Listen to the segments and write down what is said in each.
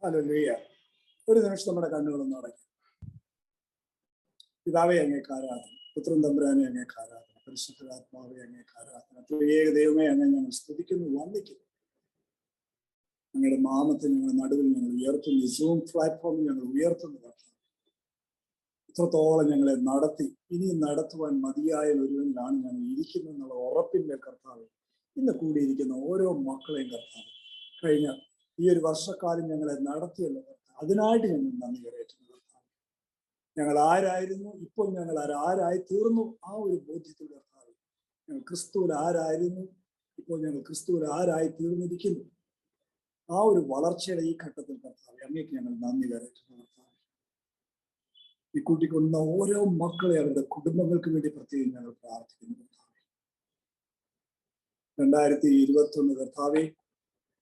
Hallelujah. ഒരു നിമിഷം നമ്മുടെ കണ്ണുകളൊന്ന് അടയ്ക്കും. പിതാവേ അങ്ങേക്ക് ആരാധന, പുത്രൻ തമ്പുരാനെ അങ്ങേക്ക് ആരാധന, പരിശുദ്ധാത്മാവേ അങ്ങേക്ക് ആരാധന, ത്രിയേക ദൈവമേ അങ്ങ് ഞങ്ങൾ സ്തുതിക്കുന്നു, വന്ദിക്കുന്നു. അങ്ങയുടെ നാമത്തിൽ ഞങ്ങളുടെ നടുവിൽ ഞങ്ങൾ ഉയർത്തുന്നു, ഈ സൂം പ്ലാറ്റ്ഫോമിൽ ഞങ്ങൾ ഉയർത്തുന്നു. ഇത്രത്തോളം ഞങ്ങളെ നടത്തി ഇനിയും നടത്തുവാൻ മതിയായ ഒരുവനിലാണ് ഞങ്ങൾ ഇരിക്കുന്നത് എന്നുള്ള ഉറപ്പിന്റെ കർത്താവ് ഇന്ന് കൂടിയിരിക്കുന്ന ഓരോ മക്കളെയും കർത്താവ് കഴിഞ്ഞ ഈ ഒരു വർഷക്കാലം ഞങ്ങളെ നടത്തിയല്ലോ കർത്താവ്, അതിനായിട്ട് ഞങ്ങൾ നന്ദി കരയറ്റുന്നു കർത്താവ്. ഞങ്ങൾ ആരായിരുന്നു, ഇപ്പോൾ ഞങ്ങൾ ആരായി തീർന്നു, ആ ഒരു ബോധ്യത്തിൽ കർത്താവ് ഞങ്ങൾ ക്രിസ്തുവിൽ ആരായിരുന്നു, ഇപ്പോൾ ഞങ്ങൾ ക്രിസ്തുവിൽ ആരായി തീർന്നിരിക്കുന്നു. ആ ഒരു വളർച്ചയുടെ ഈ ഘട്ടത്തിൽ കർത്താവ് അങ്ങേക്ക് ഞങ്ങൾ നന്ദി കരയറ്റുന്നു കർത്താവ്. ഈ കൂട്ടിക്കൊണ്ടുന്ന ഓരോ മക്കളെ അവരുടെ കുടുംബങ്ങൾക്ക് വേണ്ടി പ്രത്യേകം ഞങ്ങൾ പ്രാർത്ഥിക്കുന്നു കർത്താവേ. 2021 കർത്താവെ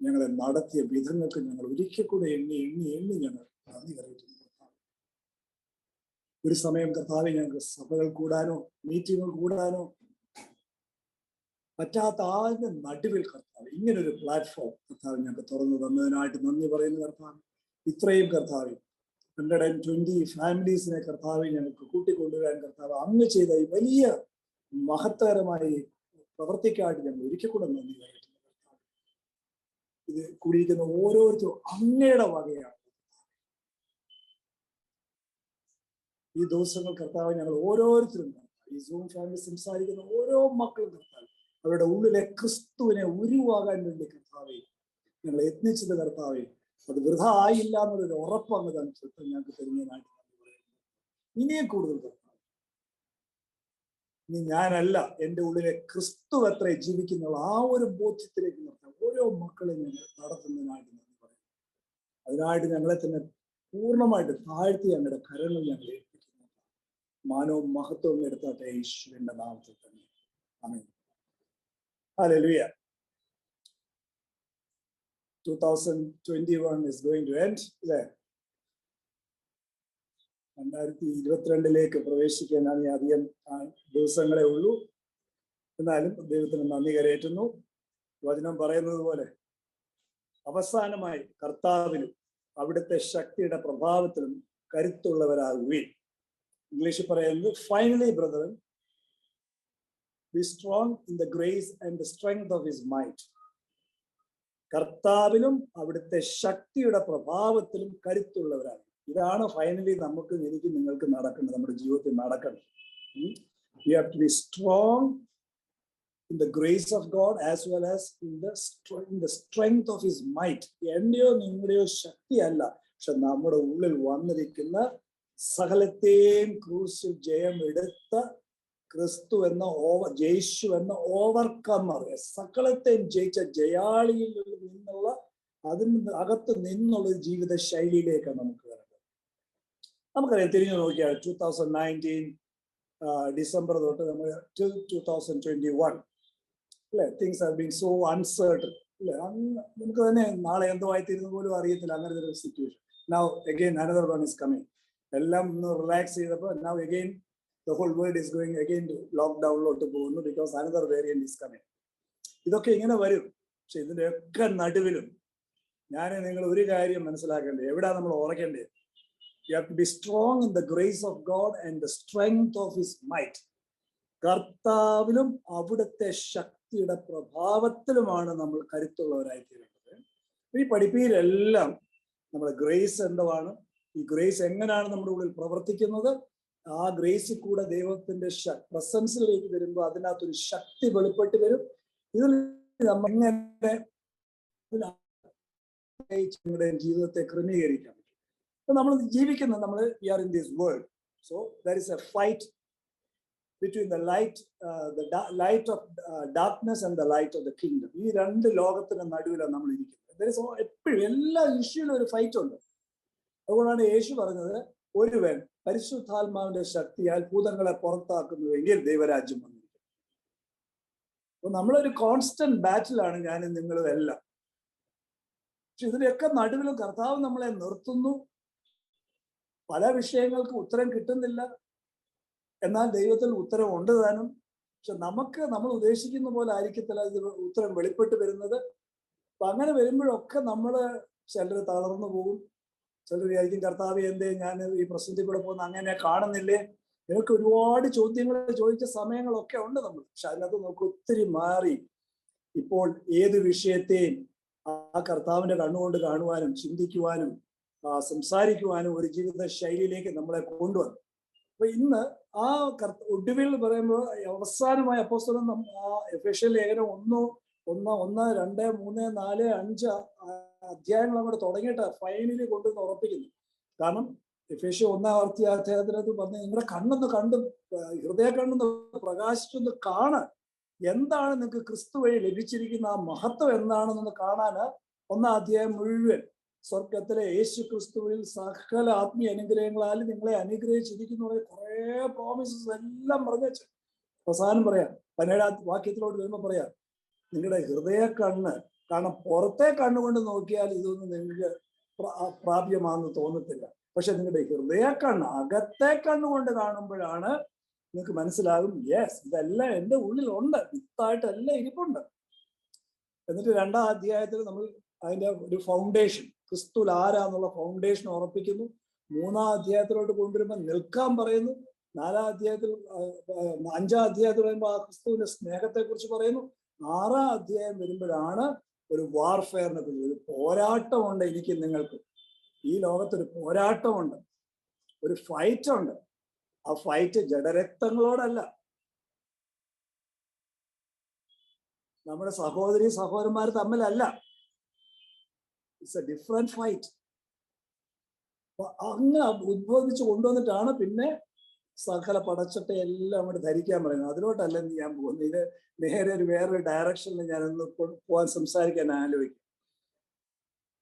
ഞങ്ങളെ നടത്തിയ വിധങ്ങൾക്ക് ഞങ്ങൾ ഒരിക്കൽ കൂടെ എണ്ണി എണ്ണി എണ്ണി ഞങ്ങൾ നന്ദി കരയറ്റുന്നു കർത്താവേ. ഒരു സമയം കർത്താവെ ഞങ്ങൾക്ക് സഭകൾ കൂടാനോ മീറ്റിങ്ങുകൾ കൂടാനോ പറ്റാത്ത ആരുടെ നടുവിൽ കർത്താവ് ഇങ്ങനൊരു പ്ലാറ്റ്ഫോം കർത്താവ് ഞങ്ങൾക്ക് തുറന്നു തന്നതിനായിട്ട് നന്ദി പറയുന്നു കർത്താവ്. ഇത്രയും കർത്താവ് 120 ഫാമിലീസിനെ കർത്താവ് ഞങ്ങൾക്ക് കൂട്ടിക്കൊണ്ടുവരാൻ കർത്താവ് അങ്ങ് ചെയ്ത ഈ വലിയ മഹത്തരമായ പ്രവർത്തിക്കായിട്ട് ഞങ്ങൾ ഒരിക്കൽ കൂടെ നന്ദി പറയുന്നു കർത്താവ്. ഇത് കൂടിയിരിക്കുന്ന ഓരോരുത്തരും അങ്ങയുടെ വകയാണ്. ഈ ദിവസങ്ങൾ കർത്താവ് ഞങ്ങൾ ഓരോരുത്തരും ഈ സൂം ഫാമിലി സംസാരിക്കുന്ന ഓരോ മക്കളും കർത്താവ് അവരുടെ ഉള്ളിലെ ക്രിസ്തുവിനെ ഉരുവാകാൻ വേണ്ടി കർത്താവെ ഞങ്ങൾ യത്നിച്ചത് കർത്താവെ അത് വൃഥ ആയില്ല എന്നുള്ളൊരു ഉറപ്പാണ് ഞങ്ങൾക്ക് തരുന്നതിനായിട്ട് പറയുന്നത്. ഇനിയും കൂടുതൽ കർത്താവ്, ഇനി ഞാനല്ല, എൻ്റെ ഉള്ളിലെ ക്രിസ്തു എത്ര ജീവിക്കുന്നുള്ള ആ ഒരു ബോധ്യത്തിലേക്ക് നിർത്താൻ ഓരോ മക്കളെ ഞങ്ങൾ നടത്തുന്നതിനായിട്ട് നന്ദി പറയുന്നു. അതിനായിട്ട് ഞങ്ങളെ തന്നെ പൂർണ്ണമായിട്ട് താഴ്ത്തി ഞങ്ങളുടെ കരങ്ങൾ ഞങ്ങൾ ഏൽപ്പിക്കുന്നു. മാനവും മഹത്വവും എടുത്താട്ടെ യേശുവിന്റെ നാമത്തിൽ തന്നെ. ആമേൻ. Hallelujah. 2021 is going to end. അല്ലേ? 2022 പ്രവേശിക്കാനാണ് അധികം ദിവസങ്ങളെ ഉള്ളൂ. എന്നാലും ദൈവത്തിന് നന്ദി കരയറ്റുന്നു. വചനം പറയുന്നത് പോലെ അവസാനമായി കർത്താവിലും അവിടുത്തെ ശക്തിയുടെ പ്രഭാവത്തിലും കരുത്തുള്ളവരാകുകയും. ഇംഗ്ലീഷിൽ പറയുന്നത് finally brethren be strong in the grace and the strength of his might. കർത്താവിലും അവിടുത്തെ ശക്തിയുടെ പ്രഭാവത്തിലും കരുത്തുള്ളവരാണ്. ഇതാണ് ഫൈനലി നമുക്ക് എനിക്ക് നിങ്ങൾക്ക് നടക്കേണ്ടത്, നമ്മുടെ ജീവിതത്തിൽ നടക്കണം. You have to be strong in the grace of God as well as in the strength of his might. എന്റെയോ നിങ്ങളുടെയോ ശക്തിയല്ല, പക്ഷെ നമ്മുടെ ഉള്ളിൽ വന്നിരിക്കുന്ന സകലത്തെയും ക്രൂസിൽ ജയം എടുത്ത ക്രിസ്തു എന്ന യേശു എന്ന ഓവർകമ്മർ, സകലത്തെയും ജയിച്ച ജയാളിയിൽ നിന്നുള്ള അതിന് അകത്ത് നിന്നുള്ള ജീവിത ശൈലിയിലേക്കാണ് നമുക്ക് വരേണ്ടത്. നമുക്കറിയാം, തിരിഞ്ഞു നോക്കിയാൽ 2019 ഡിസംബർ തൊട്ട് നമ്മൾ 2021 അല്ലെ, things have been so uncertain അല്ലെ. നമുക്ക് തന്നെ നാളെ എന്തോ ആയിത്തീരുന്ന പോലും അറിയത്തില്ല, അങ്ങനത്തെ ഒരു situation. Now again another one is coming. എല്ലാം ഒന്ന് റിലാക്സ് ചെയ്തപ്പോൾ now again the whole world is going again ലോക്ക്ഡൌണിലോട്ട് പോകുന്നു, because another variant is coming. ഇതൊക്കെ ഇങ്ങനെ വരും. പക്ഷെ ഇതിന്റെ ഒക്കെ നടുവിലും ഞാൻ നിങ്ങൾ ഒരു കാര്യം മനസ്സിലാക്കേണ്ടത്, എവിടാ നമ്മൾ ഉറക്കേണ്ടത്? You have to be strong in the grace of God and the strength of his might. കർത്താവിലും അവിടുത്തെ ശക്തിയുടെ പ്രഭാവത്തിലുമാണ് നമ്മൾ കരുത്തുള്ളവരായി തീരേണ്ടത്. ഈ പഠിപ്പിയിലെല്ലാം നമ്മുടെ ഗ്രേസ് എന്താണ്, ഈ ഗ്രേസ് എങ്ങനെയാണ് നമ്മുടെ ഉള്ളിൽ പ്രവർത്തിക്കുന്നത്, ആ ഗ്രേസിൽ കൂടെ ദൈവത്തിന്റെ പ്രസൻസിലേക്ക് വരുമ്പോൾ അതിനകത്തൊരു ശക്തി വെളിപ്പെട്ട് വരും. ഇതിൽ നമ്മൾ എങ്ങനെ ജീവിതത്തെ ക്രമീകരിക്കാം. നമ്മൾ ജീവിക്കുന്നത്, നമ്മൾ we are in this world, so there is a fight between the light of darkness and the light of the kingdom. ഈ രണ്ട് ലോകത്തിന്റെ നടുവിലാണ് നമ്മൾ ഇരിക്കുന്നത്. ദർ ഇസ് എപ്പോഴും എല്ലാ ഇഷ്യൂലും ഒരു ഫൈറ്റ് ഉണ്ട്. അതുകൊണ്ടാണ് യേശു പറഞ്ഞത്, ഒരുവൻ പരിശുദ്ധാത്മാവിന്റെ ശക്തിയാൽ ഭൂതങ്ങളെ പുറത്താക്കുന്നുവെങ്കിൽ ദൈവരാജ്യം വന്നിരിക്കും. അപ്പൊ നമ്മളൊരു കോൺസ്റ്റന്റ് ബാറ്റിലാണ് ഞാനും നിങ്ങളും എല്ലാം. പക്ഷെ ഇതിന്റെയൊക്കെ നടുവിലും കർത്താവ് നമ്മളെ നിർത്തുന്നു. പല വിഷയങ്ങൾക്ക് ഉത്തരം കിട്ടുന്നില്ല, എന്നാൽ ദൈവത്തിൽ ഉത്തരം ഉണ്ട് താനും. പക്ഷെ നമുക്ക് നമ്മൾ ഉദ്ദേശിക്കുന്ന പോലെ ആയിരിക്കത്തില്ല ഇത് ഉത്തരം വെളിപ്പെട്ട് വരുന്നത്. അപ്പൊ അങ്ങനെ വരുമ്പോഴൊക്കെ നമ്മൾ ചിലർ തളർന്നു പോകും. ചിലർ വിചാരിക്കും കർത്താവ് എന്തേ ഞാൻ ഈ പ്രശ്നത്തിൽ കൂടെ പോകുന്ന അങ്ങനെ കാണുന്നില്ലേ. എനിക്ക് ഒരുപാട് ചോദ്യങ്ങൾ ചോദിച്ച സമയങ്ങളൊക്കെ ഉണ്ട് നമ്മൾ. പക്ഷെ അതിനകത്ത് നമുക്ക് ഒത്തിരി മാറി ഇപ്പോൾ ഏത് വിഷയത്തെയും ആ കർത്താവിന്റെ കണ്ണുകൊണ്ട് കാണുവാനും ചിന്തിക്കുവാനും സംസാരിക്കുവാനും ഒരു ജീവിത ശൈലിയിലേക്ക് നമ്മളെ കൊണ്ടുവന്നു. അപ്പൊ ഇന്ന് ആ ഒടുവിൽ പറയുമ്പോൾ അവസാനമായ അപ്പോസ്തലൻ എഫേസ്യ ലേഖനം 1, 2, 3, 4, 5 അധ്യായങ്ങൾ അങ്ങോട്ട് തുടങ്ങിയിട്ട് ഫൈനലി കൊണ്ടുവന്ന് ഉറപ്പിക്കുന്നു. കാരണം എഫേസ്യ 1 അധ്യായത്തിനകത്ത് പറഞ്ഞ് നിങ്ങളുടെ കണ്ണൊന്ന് കണ്ടും ഹൃദയ കണ്ണൊന്ന് പ്രകാശിച്ചൊന്ന് കാണാൻ, എന്താണ് നിങ്ങൾക്ക് ക്രിസ്തു വഴി ലഭിച്ചിരിക്കുന്ന ആ മഹത്വം എന്താണെന്നൊന്ന് കാണാൻ 1 അധ്യായം മുഴുവൻ സ്വർഗത്തിലെ യേശു ക്രിസ്തുവിൽ സകല ആത്മീയ അനുഗ്രഹങ്ങളാൽ നിങ്ങളെ അനുഗ്രഹിച്ചിരിക്കുന്ന കുറെ പ്രോമിസസ് എല്ലാം പറഞ്ഞു വെച്ചു. അവസാനം പറയാം 17 വാക്യത്തിലോട്ട് വരുമ്പോൾ പറയാം നിങ്ങളുടെ ഹൃദയ കണ്ണ്, കാരണം പുറത്തെ കണ്ണുകൊണ്ട് നോക്കിയാൽ ഇതൊന്നും നിങ്ങൾക്ക് പ്രാപ്യമാണെന്ന് തോന്നത്തില്ല. പക്ഷെ നിങ്ങളുടെ ഹൃദയ കണ്ണ്, അകത്തെ കണ്ണുകൊണ്ട് കാണുമ്പോഴാണ് നിങ്ങൾക്ക് മനസ്സിലാകും, യെസ് ഇതെല്ലാം എൻ്റെ ഉള്ളിലുണ്ട്, വിത്തായിട്ടെല്ലാം ഇരിപ്പുണ്ട്. എന്നിട്ട് 2 അധ്യായത്തിൽ നമ്മൾ അതിന്റെ ഒരു ഫൗണ്ടേഷൻ, ക്രിസ്തുവിൽ ആരാന്നുള്ള ഫൗണ്ടേഷൻ ഉറപ്പിക്കുന്നു. 3 അധ്യായത്തിലോട്ട് കൊണ്ടുവരുമ്പോൾ നിൽക്കാൻ പറയുന്നു. 4 അധ്യായത്തിൽ 5 അധ്യായത്തിൽ വരുമ്പോൾ ആ ക്രിസ്തുവിന്റെ സ്നേഹത്തെ കുറിച്ച് പറയുന്നു. 6 അധ്യായം വരുമ്പോഴാണ് ഒരു വാർഫെയറിനെ കുറിച്ച്, ഒരു പോരാട്ടമുണ്ട് എനിക്ക് നിങ്ങൾക്ക്. ഈ ലോകത്തൊരു പോരാട്ടമുണ്ട്, ഒരു ഫൈറ്റ് ഉണ്ട്. ആ ഫൈറ്റ് ജഡരക്തങ്ങളോടല്ല, നമ്മുടെ സഹോദരി സഹോദരന്മാർ തമ്മിലല്ല. It's a different fight. അപ്പൊ അങ്ങനെ ഉദ്ബോധിച്ച് കൊണ്ടുവന്നിട്ടാണ് പിന്നെ സകല പടച്ചട്ട എല്ലാം അങ്ങോട്ട് ധരിക്കാൻ പറയുന്നത്. അതിലോട്ടല്ല ഞാൻ പോകുന്നത്. ഇത് നേരെ വേറൊരു ഡയറക്ഷനിൽ ഞാനൊന്ന് പോകാൻ സംസാരിക്കാൻ ആലോചിക്കും.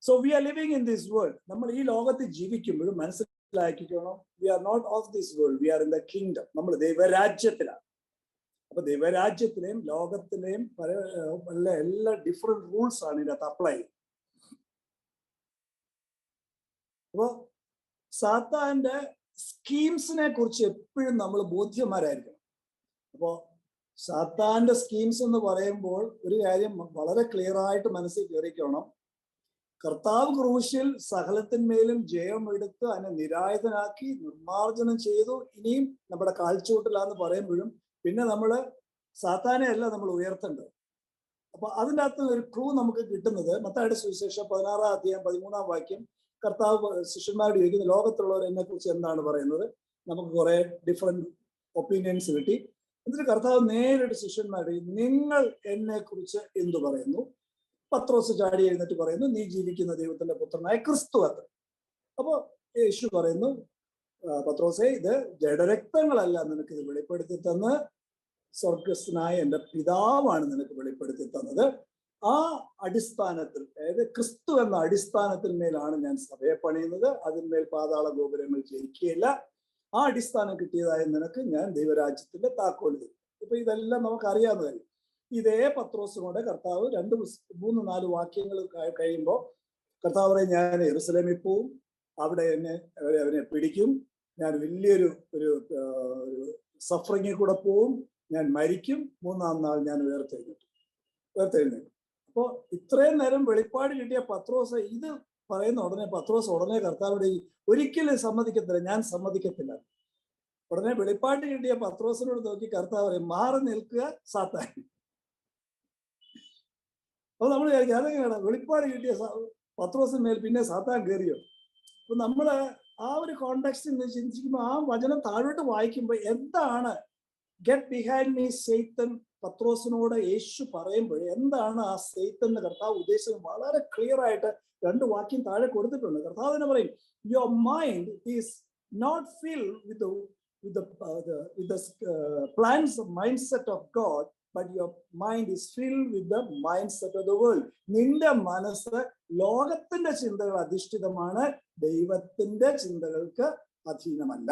So we are living in this world. നമ്മൾ ഈ ലോകത്ത് ജീവിക്കുമ്പോഴും മനസ്സിലാക്കിക്കണം, we are not of this world, we are in the kingdom. നമ്മൾ ദൈവരാജ്യത്തിലാണ്. അപ്പൊ ദൈവരാജ്യത്തിലെയും ലോകത്തിലെയും എല്ലാ ഡിഫറെന്റ് റൂൾസ് ആണ് ഇതിനകത്ത് അപ്ലൈ ചെയ്യുന്നത്. അപ്പോ സാത്താന്റെ സ്കീംസിനെ കുറിച്ച് എപ്പോഴും നമ്മൾ ബോധ്യന്മാരായിരിക്കണം. അപ്പോ സാത്താന്റെ സ്കീംസ് എന്ന് പറയുമ്പോൾ ഒരു കാര്യം വളരെ ക്ലിയർ ആയിട്ട് മനസ്സിൽ കയറിക്കണം. കർത്താവ് ക്രൂശിൽ സകലത്തിന്മേലും ജയം എടുത്ത് അതിനെ നിരായുധനാക്കി നിർമ്മാർജ്ജനം ചെയ്തു. ഇനിയും നമ്മുടെ കാൽച്ചുവട്ടിലാന്ന് പറയുമ്പോഴും പിന്നെ നമ്മള് സാത്താനെ അല്ല നമ്മൾ ഉയർത്തേണ്ടത്. അപ്പൊ അതിൻ്റെ അകത്ത് ഒരു ക്ലൂ നമുക്ക് കിട്ടുന്നത് മത്തായിയുടെ സുവിശേഷം 16 അധ്യായം 13 വാക്യം. കർത്താവ് ശിഷ്യന്മാരോട് ചോദിക്കുന്നു, ലോകത്തുള്ളവർ എന്നെ കുറിച്ച് എന്താണ് പറയുന്നത്? നമുക്ക് കുറെ ഡിഫറെന്റ് ഒപ്പീനിയൻസ് കിട്ടി. എന്നിട്ട് കർത്താവ് നേരിട്ട് ശിഷ്യന്മാരോട്, നിങ്ങൾ എന്നെ കുറിച്ച് എന്തു പറയുന്നു? പത്രോസ് ചാടി എഴുന്നേറ്റ് പറയുന്നു, നീ ജീവിക്കുന്ന ദൈവത്തിന്റെ പുത്രനായ ക്രിസ്തു അത്ര. അപ്പോ യേശു പറയുന്നു, പത്രോസേ, ഇത് ജഡരക്തങ്ങളല്ല നിനക്ക് ഇത് വെളിപ്പെടുത്തി തന്ന്, സ്വർഗസ്ഥനായ എൻ്റെ പിതാവാണ് നിനക്ക് വെളിപ്പെടുത്തി തന്നത്. ആ അടിസ്ഥാനത്തിൽ, അതായത് ക്രിസ്തു എന്ന അടിസ്ഥാനത്തിന്മേലാണ് ഞാൻ സഭയെ പണിയുന്നത്. അതിന്മേൽ പാതാള ഗോപുരങ്ങൾ ജയിക്കുകയില്ല. ആ അടിസ്ഥാനം കിട്ടിയതായ നിനക്ക് ഞാൻ ദൈവരാജ്യത്തിന്റെ താക്കോൽ തരും. ഇപ്പൊ ഇതെല്ലാം നമുക്ക് അറിയാവുന്ന കാര്യം. ഇതേ പത്രോസിനോട് കർത്താവ് 2, 3, 4 വാക്യങ്ങൾ കഴിയുമ്പോൾ കർത്താവ് പറയും, ഞാൻ യെരൂശലേമിൽ പോവും, അവിടെ അവനെ പിടിക്കും, ഞാൻ വലിയൊരു ഒരു സഫറിങ്ങിൽ കൂടെ പോവും, ഞാൻ മരിക്കും, 3-ാം നാൾ ഞാൻ ഉയർത്തെഴുന്നേൽക്കും. അപ്പോൾ ഇത്രയും നേരം വെളിപ്പാട് കിട്ടിയ പത്രോസ് ഇത് പറയുന്ന ഉടനെ പത്രോസ് ഉടനെ കർത്താവിടെ ഒരിക്കലും സമ്മതിക്കത്തില്ല, ഞാൻ സമ്മതിക്കത്തില്ല. ഉടനെ വെളിപ്പാട് കിട്ടിയ പത്രോസിനോട് നോക്കി കർത്താവ് പറയും, മാറി നിൽക്കുക സാത്താൻ. അപ്പൊ നമ്മൾ വിചാരിക്കും അതെങ്ങനെയാണ് വെളിപ്പാട് കിട്ടിയ പത്രോസിന്മേൽ പിന്നെ സാത്താൻ കയറിയോ? അപ്പൊ നമ്മള് ആ ഒരു കോണ്ടെക്സ്റ്റിൽ നിന്ന് ചിന്തിക്കുമ്പോൾ ആ വചനം താഴോട്ട് വായിക്കുമ്പോൾ എന്താണ് ഗെറ്റ് ബിഹൈൻഡ് മീ സൈത്തൻ പത്രോസിനോട് യേശു പറയുമ്പോൾ എന്താണ് ആ സൈത്തന്റെ കർത്താവ് ഉദ്ദേശിച്ചത് വളരെ ക്ലിയർ ആയിട്ട് 2 വാക്യം താഴെ കൊടുത്തിട്ടുണ്ട്. കർത്താവ് തന്നെ പറയും, your mind is not filled with the plans of mindset of God, but your mind is filled with the mindset of the world. നിന്റെ മനസ്സ് ലോകത്തിന്റെ ചിന്തകൾ അധിഷ്ഠിതമാണ്, ദൈവത്തിന്റെ ചിന്തകൾക്ക് അധീനമല്ല.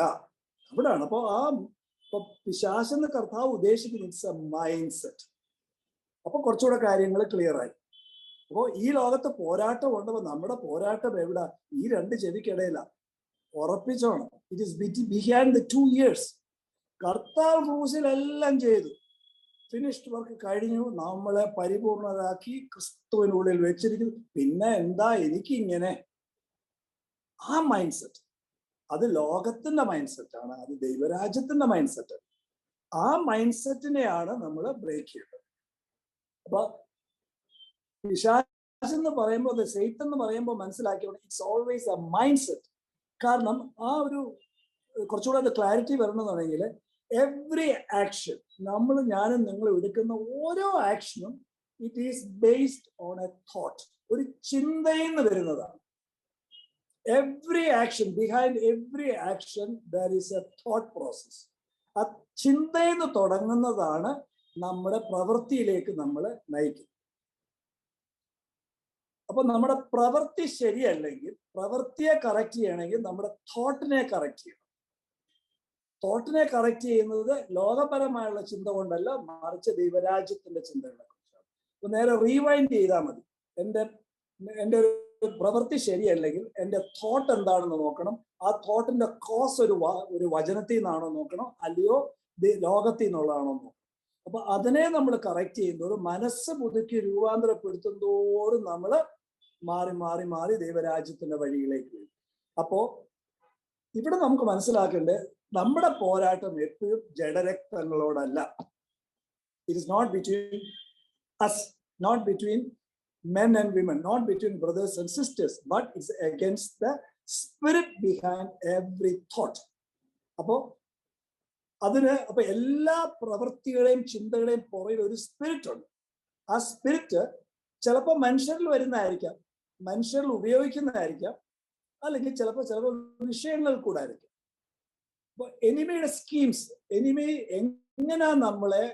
അവിടെയാണ് അപ്പൊ പിശാചെന്ന് കർത്താവ് ഉദ്ദേശിക്കുന്ന ഇറ്റ്സ് എ മൈൻഡ് സെറ്റ്. അപ്പൊ കുറച്ചുകൂടെ കാര്യങ്ങൾ ക്ലിയർ ആയി. അപ്പോൾ ഈ ലോകത്ത് പോരാട്ടം ഉണ്ടപ്പോൾ നമ്മുടെ പോരാട്ടം എവിടെ? ഈ 2 ചെവിക്കിടയിലാണ്. ഉറപ്പിച്ചോണം, it is behind the 2 years. കർത്താവ് ക്രൂശിലെല്ലാം ചെയ്തു, ഫിനിഷ്ഡ് വർക്ക് കഴിഞ്ഞു, നമ്മളെ പരിപൂർണരാക്കി ക്രിസ്തുവിനുള്ളിൽ വെച്ചിരിക്കുന്നു. പിന്നെ എന്താ എനിക്കിങ്ങനെ? ആ മൈൻഡ് സെറ്റ്, അത് ലോകത്തിന്റെ മൈൻഡ് സെറ്റാണ്, അത് ദൈവരാജ്യത്തിന്റെ മൈൻഡ് സെറ്റ്. ആ മൈൻഡ് സെറ്റിനെയാണ് നമ്മൾ ബ്രേക്ക് ചെയ്യേണ്ടത്. അപ്പൊ പിശാചെന്ന് പറയുമ്പോൾ, സൈത്തൻ എന്ന് പറയുമ്പോൾ മനസ്സിലാക്കിയോണ്ട് it's always a mind set. കാരണം ആ ഒരു കുറച്ചുകൂടെ അത് ക്ലാരിറ്റി വരണമെന്നുണ്ടെങ്കിൽ എവ്രി ആക്ഷൻ, ഞാനും നിങ്ങളും എടുക്കുന്ന ഓരോ ആക്ഷനും it is based on a thought, ഒരു ചിന്തയിൽ നിന്ന് വരുന്നതാണ്. Every action, behind every action there is a thought process. ആ ചിന്തയിൽ നിന്ന് തുടങ്ങുന്നതാണ് നമ്മുടെ പ്രവൃത്തിയിലേക്ക് നമ്മൾ നയിക്കുന്നത്. അപ്പൊ നമ്മുടെ പ്രവൃത്തി ശരിയല്ലെങ്കിൽ, പ്രവൃത്തിയെ കറക്റ്റ് ചെയ്യണമെങ്കിൽ നമ്മുടെ തോട്ടിനെ കറക്റ്റ് ചെയ്യണം. തോട്ടിനെ കറക്റ്റ് ചെയ്യുന്നത് ലോകപരമായുള്ള ചിന്ത കൊണ്ടല്ല, മറിച്ച് ദൈവരാജ്യത്തിന്റെ ചിന്തകളെ കുറിച്ചാണ്. അപ്പൊ നേരെ റീവൈൻഡ് ചെയ്താൽ മതി. എൻ്റെ പ്രവൃത്തി ശരിയല്ലെങ്കിൽ എൻ്റെ തോട്ട് എന്താണെന്ന് നോക്കണം. ആ തോട്ടിന്റെ കോസ് ഒരു വചനത്തിൽ നിന്നാണോ നോക്കണം, അല്ലയോ ലോകത്തിൽ നിന്നുള്ളതാണോ നോക്കണം. അപ്പൊ അതിനെ നമ്മൾ കറക്റ്റ് ചെയ്യുന്നതോറും, മനസ്സ് പുതുക്കി രൂപാന്തരപ്പെടുത്തുന്നതോറും നമ്മൾ മാറി മാറി മാറി ദൈവരാജ്യത്തിന്റെ വഴിയിലേക്ക് വരും. അപ്പോ ഇവിടെ നമുക്ക് മനസ്സിലാക്കേണ്ടത്, നമ്മുടെ പോരാട്ടം എപ്പോഴും ജഡരക്തങ്ങളോടല്ല. It is not between us, not between men and women, not between brothers and sisters, but it's against the spirit behind every thought. അപ്പോ എല്ലാ പ്രവൃത്തികളെയും ചിന്തകളെയും പുറകിൽ ഒരു സ്പിരിറ്റ് ഉണ്ട്. ആ സ്പിരിറ്റ് ചിലപ്പോൾ മനുഷ്യരിൽ വരുന്നതായിരിക്കാം, മനുഷ്യരിൽ ഉപയോഗിക്കുന്നതായിരിക്കാം, അല്ലെങ്കിൽ ചിലപ്പോൾ വിഷയങ്ങൾ കൂടെ ആയിരിക്കും. അപ്പൊ എനിമിയുടെ സ്കീംസ്, എനിമി എങ്ങനെയാ നമ്മളെ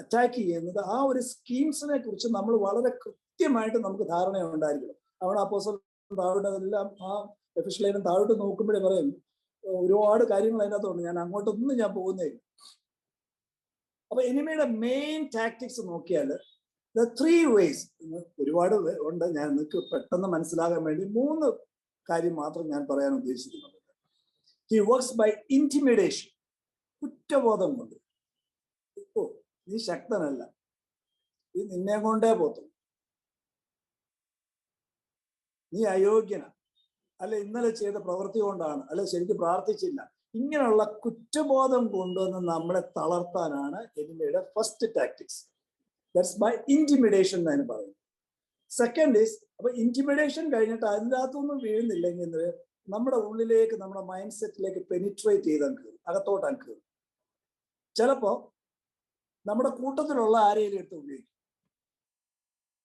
അറ്റാക്ക് ചെയ്യുന്നത്, ആ ഒരു സ്കീംസിനെ കുറിച്ച് നമ്മൾ വളരെ കൃത്യമായിട്ട് നമുക്ക് ധാരണ ഉണ്ടായിരിക്കണം. അവിടെ അപ്പോസ്തലൻ താഴോട്ട് അതെല്ലാം ആ എഫെസ്യൻസ് താഴോട്ട് നോക്കുമ്പോഴേ പറയും, ഒരുപാട് കാര്യങ്ങൾ അതിനകത്തുണ്ട്, ഞാൻ അങ്ങോട്ടൊന്നും ഞാൻ പോകുന്നില്ല. അപ്പൊ എനിമിയുടെ മെയിൻ ടാക്ടിക്സ് നോക്കിയാൽ ത്രീ വേസ്, ഒരുപാട് ഉണ്ട്, ഞാൻ നിങ്ങൾക്ക് പെട്ടെന്ന് മനസ്സിലാകാൻ വേണ്ടി 3 കാര്യം മാത്രം ഞാൻ പറയാൻ ഉദ്ദേശിക്കുന്നുണ്ട്. ഹി വർക്ക്സ് ബൈ ഇന്റിമിഡേഷൻ, കുറ്റബോധം കൊണ്ട്. ഓ, നീ ശക്തനല്ല, ഇത് നിന്നെ കൊണ്ടേ പോത്തു, നീ അയോഗ്യനാ, അല്ലെ ഇന്നലെ ചെയ്ത പ്രവൃത്തി കൊണ്ടാണ്, അല്ലെ ശരിക്കും പ്രാർത്ഥിച്ചില്ല. ഇങ്ങനെയുള്ള കുറ്റബോധം കൊണ്ടുവന്ന് നമ്മളെ തളർത്താനാണ് എനിമിയുടെ first tactics. That's by intimidation എന്നാണ് പറയുന്നത്. സെക്കൻഡ് ഈസ്, അപ്പൊ ഇന്റിമിഡേഷൻ കഴിഞ്ഞിട്ട് അതിൻ്റെ അകത്തൊന്നും വീഴുന്നില്ലെങ്കിൽ നമ്മുടെ ഉള്ളിലേക്ക്, നമ്മുടെ മൈൻഡ് സെറ്റിലേക്ക് പെനിട്രേറ്റ് ചെയ്താൽ കയറും, അകത്തോട്ടാൻ കയറും. ചിലപ്പോ നമ്മുടെ കൂട്ടത്തിലുള്ള ആരെയും എടുത്ത് ഉപയോഗിക്കും.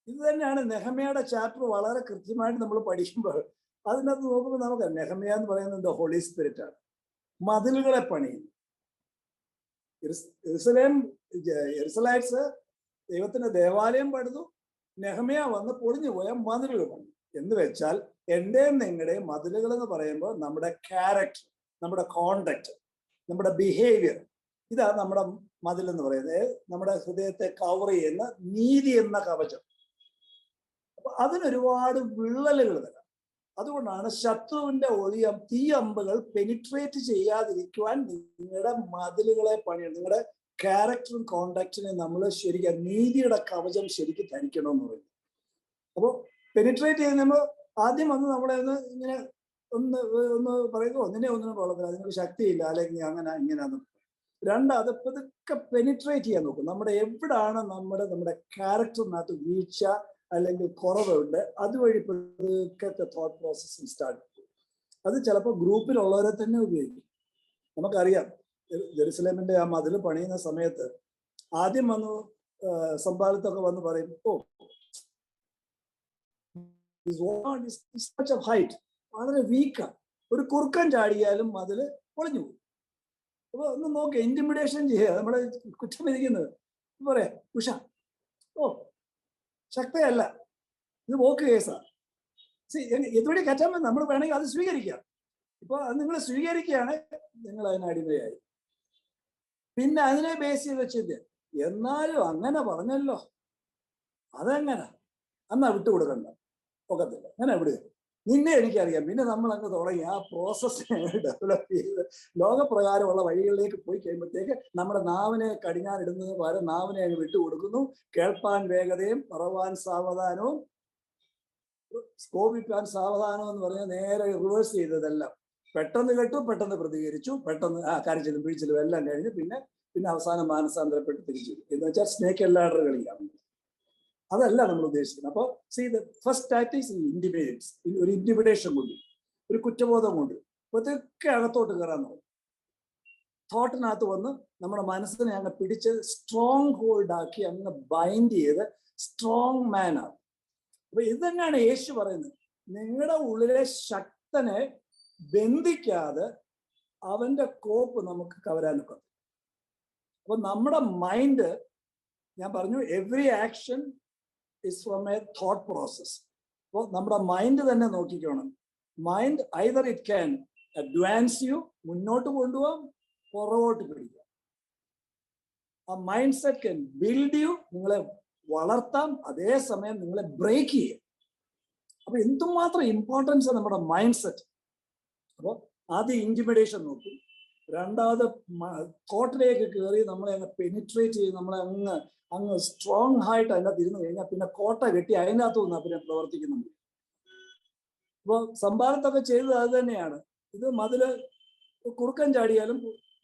ഇത് തന്നെയാണ് നെഹമ്യയുടെ ചാപ്റ്റർ വളരെ കൃത്യമായിട്ട് നമ്മൾ പഠിക്കുമ്പോൾ അതിനകത്ത് നോക്കുമ്പോൾ നമുക്ക് നെഹമ്യ എന്ന് പറയുന്നത് ഹോളി സ്പിരിറ്റ് ആണ്. മതിലുകളെ പണിയുന്നു. യെരുസലേംസ് ദൈവത്തിന്റെ ദേവാലയം പണിതു, നെഹമ്യ വന്ന് പൊളിഞ്ഞു പോയ മതിലുകൾ പണി. എന്ന് വെച്ചാൽ എന്റെയും നിങ്ങളുടെയും മതിലുകൾ എന്ന് പറയുമ്പോൾ നമ്മുടെ ക്യാരക്ടർ, നമ്മുടെ കോണ്ടക്ട്, നമ്മുടെ ബിഹേവിയർ, ഇതാണ് നമ്മുടെ മതിൽ എന്ന് പറയുന്നത്. നമ്മുടെ ഹൃദയത്തെ കവർ ചെയ്യുന്ന നീതി എന്ന കവചം. അപ്പൊ അതിനൊരുപാട് വിള്ളലുകൾ വരാം. അതുകൊണ്ടാണ് ശത്രുവിന്റെ ഒളിയം തീയമ്പുകൾ പെനിട്രേറ്റ് ചെയ്യാതിരിക്കുവാൻ നിങ്ങളുടെ മതിലുകളെ പണിയണം. നിങ്ങളുടെ ക്യാരക്ടറും കോണ്ടാക്റ്റിനെ നമ്മൾ ശരിക്കും നീതിയുടെ കവചം ശരിക്കും ധരിക്കണം എന്ന് പറയുന്നത്. അപ്പോൾ പെനിട്രേറ്റ് ചെയ്യുമ്പോൾ ആദ്യം വന്ന് നമ്മളെ ഇങ്ങനെ ഒന്ന് പറയുക, ഒന്നിനും കൊള്ളത്തില്ല, അതിനൊരു ശക്തിയില്ല, അല്ലെങ്കിൽ അങ്ങനെ ഇങ്ങനെയാന്ന്. അത് പതുക്കെ പെനിട്രേറ്റ് ചെയ്യാൻ നോക്കും. നമ്മുടെ എവിടാണ് നമ്മുടെ ക്യാരക്ടറിനകത്ത് വീഴ്ച അല്ലെങ്കിൽ കുറവുണ്ട്, അതുവഴി പതുക്കെ തോട്ട് പ്രോസസ്സിങ് സ്റ്റാർട്ട് ചെയ്യും. അത് ചിലപ്പോൾ ഗ്രൂപ്പിലുള്ളവരെ തന്നെ ഉപയോഗിക്കും. നമുക്കറിയാം, ജെറുസലേമിന്റെ ആ മതിൽ പണിയുന്ന സമയത്ത് ആദ്യം വന്നു സംഭാലത്തൊക്കെ വന്ന് പറയും, ഓ ഹൈറ്റ് വളരെ വീക്കാണ്, ഒരു കുറുക്കൻ ചാടിയാലും മതില് പൊളിഞ്ഞു പോകും. അപ്പൊ ഒന്ന് നോക്കുക, ഇന്റിമിഡേഷൻ ചെയ്യുക, നമ്മളെ കുറ്റം വിധിക്കുന്നത്. പറയാ ഉഷ, ഓ ശക്തയല്ല, ഇത് വോക്ക് കേസാ, ഇതുവഴി കറ്റാൻ നമ്മൾ വേണമെങ്കിൽ അത് സ്വീകരിക്കാം. ഇപ്പൊ അത് നിങ്ങൾ സ്വീകരിക്കുകയാണ്, നിങ്ങൾ അതിന് അടിമയായി. പിന്നെ അതിനെ ബേസ് ചെയ്ത് വെച്ചിട്ട് എന്നാലും അങ്ങനെ പറഞ്ഞല്ലോ, അതെങ്ങനെ എന്നാ വിട്ടുകൊടുക്കണ്ട, ഒക്കത്തില്ല, അങ്ങനെ വിടുക. നിന്നെ എനിക്കറിയാം. പിന്നെ നമ്മൾ അങ്ങ് തുടങ്ങി ആ പ്രോസസ് ഡെവലപ്പ് ചെയ്ത് ലോകപ്രകാരമുള്ള വഴികളിലേക്ക് പോയി കഴിയുമ്പോഴത്തേക്ക് നമ്മുടെ നാവിനെ കടിഞ്ഞാനിടുന്നതിന് പകരം നാവിനെ അങ്ങ് വിട്ടുകൊടുക്കുന്നു. കേൾപ്പാൻ വേഗതയും പറവാൻ സാവധാനവും കോപിക്കാൻ സാവധാനം എന്ന് പറഞ്ഞാൽ നേരെ റിവേഴ്സ് ചെയ്തതെല്ലാം. പെട്ടെന്ന് കേട്ടു, പെട്ടെന്ന് പ്രതികരിച്ചു, പെട്ടെന്ന് കരച്ചിലും പിഴിച്ചിലും എല്ലാം കഴിഞ്ഞ് പിന്നെ അവസാനം മാനസാന്തരപ്പെട്ട് തിരിച്ചു. എന്ന് വെച്ചാൽ സ്നേക്ക് എല്ലാവരുടെ കളിയാണ്. അതല്ല നമ്മൾ ഉദ്ദേശിക്കുന്നത്. അപ്പോൾ സീ ദ ഫസ്റ്റ് ടാക്ടിക്സ് ഇന്റിമിഡേറ്റ്സ്, ഒരു ഇന്റിമിഡേഷൻ കൊണ്ട്, ഒരു കുറ്റബോധം കൊണ്ട് ഇതൊക്കെ അകത്തോട്ട് കയറാൻ തുടങ്ങും. തോട്ടിനകത്ത് വന്ന് നമ്മുടെ മനസ്സിനെ അങ്ങ് പിടിച്ച് സ്ട്രോങ് ഹോൾഡ് ആക്കി അങ്ങ് ബൈൻഡ് ചെയ്ത് സ്ട്രോങ് മാൻ ആകും. അപ്പൊ ഇത് തന്നെയാണ് യേശു പറയുന്നത്. നിങ്ങളുടെ ഉള്ളിലെ ശക്തനെ ബന്ധിക്കാതെ അവന്റെ കോപ്പ് നമുക്ക് കവരാനൊക്കെ. അപ്പൊ നമ്മുടെ മൈൻഡ്, ഞാൻ പറഞ്ഞു, every action is from a thought process. അപ്പോൾ നമ്മുടെ മൈൻഡ് തന്നെ നോക്കിക്കോണം. Mind either it can advance you, മുന്നോട്ട് കൊണ്ടുപോകാം, പുറകോട്ട് പിടിക്കാം. ആ mind set can build you, നിങ്ങളെ വളർത്താം, അതേസമയം നിങ്ങളെ ബ്രേക്ക് ചെയ്യും. അപ്പൊ എന്തുമാത്രം ഇമ്പോർട്ടൻസ് നമ്മുടെ മൈൻഡ് സെറ്റ്. അപ്പോൾ ആദ്യം ഇന്റിമിഡേഷൻ നോക്കും, രണ്ടാമത് തോട്ടിലേക്ക് കയറി നമ്മളെ അങ്ങ് പെനിട്രേറ്റ് ചെയ്ത് നമ്മളെ അങ്ങ് സ്ട്രോങ് ആയിട്ട് അതിനകത്ത് ഇരുന്ന് കഴിഞ്ഞാൽ പിന്നെ കോട്ട കെട്ടി അതിനകത്ത് നിന്നാ പിന്നെ പ്രവർത്തിക്കുന്നുണ്ട്. അപ്പോൾ സംഭാരത്തൊക്കെ ചെയ്തത് അത് തന്നെയാണ്. ഇത് മതില് കുറുക്കൻ ചാടിയാലും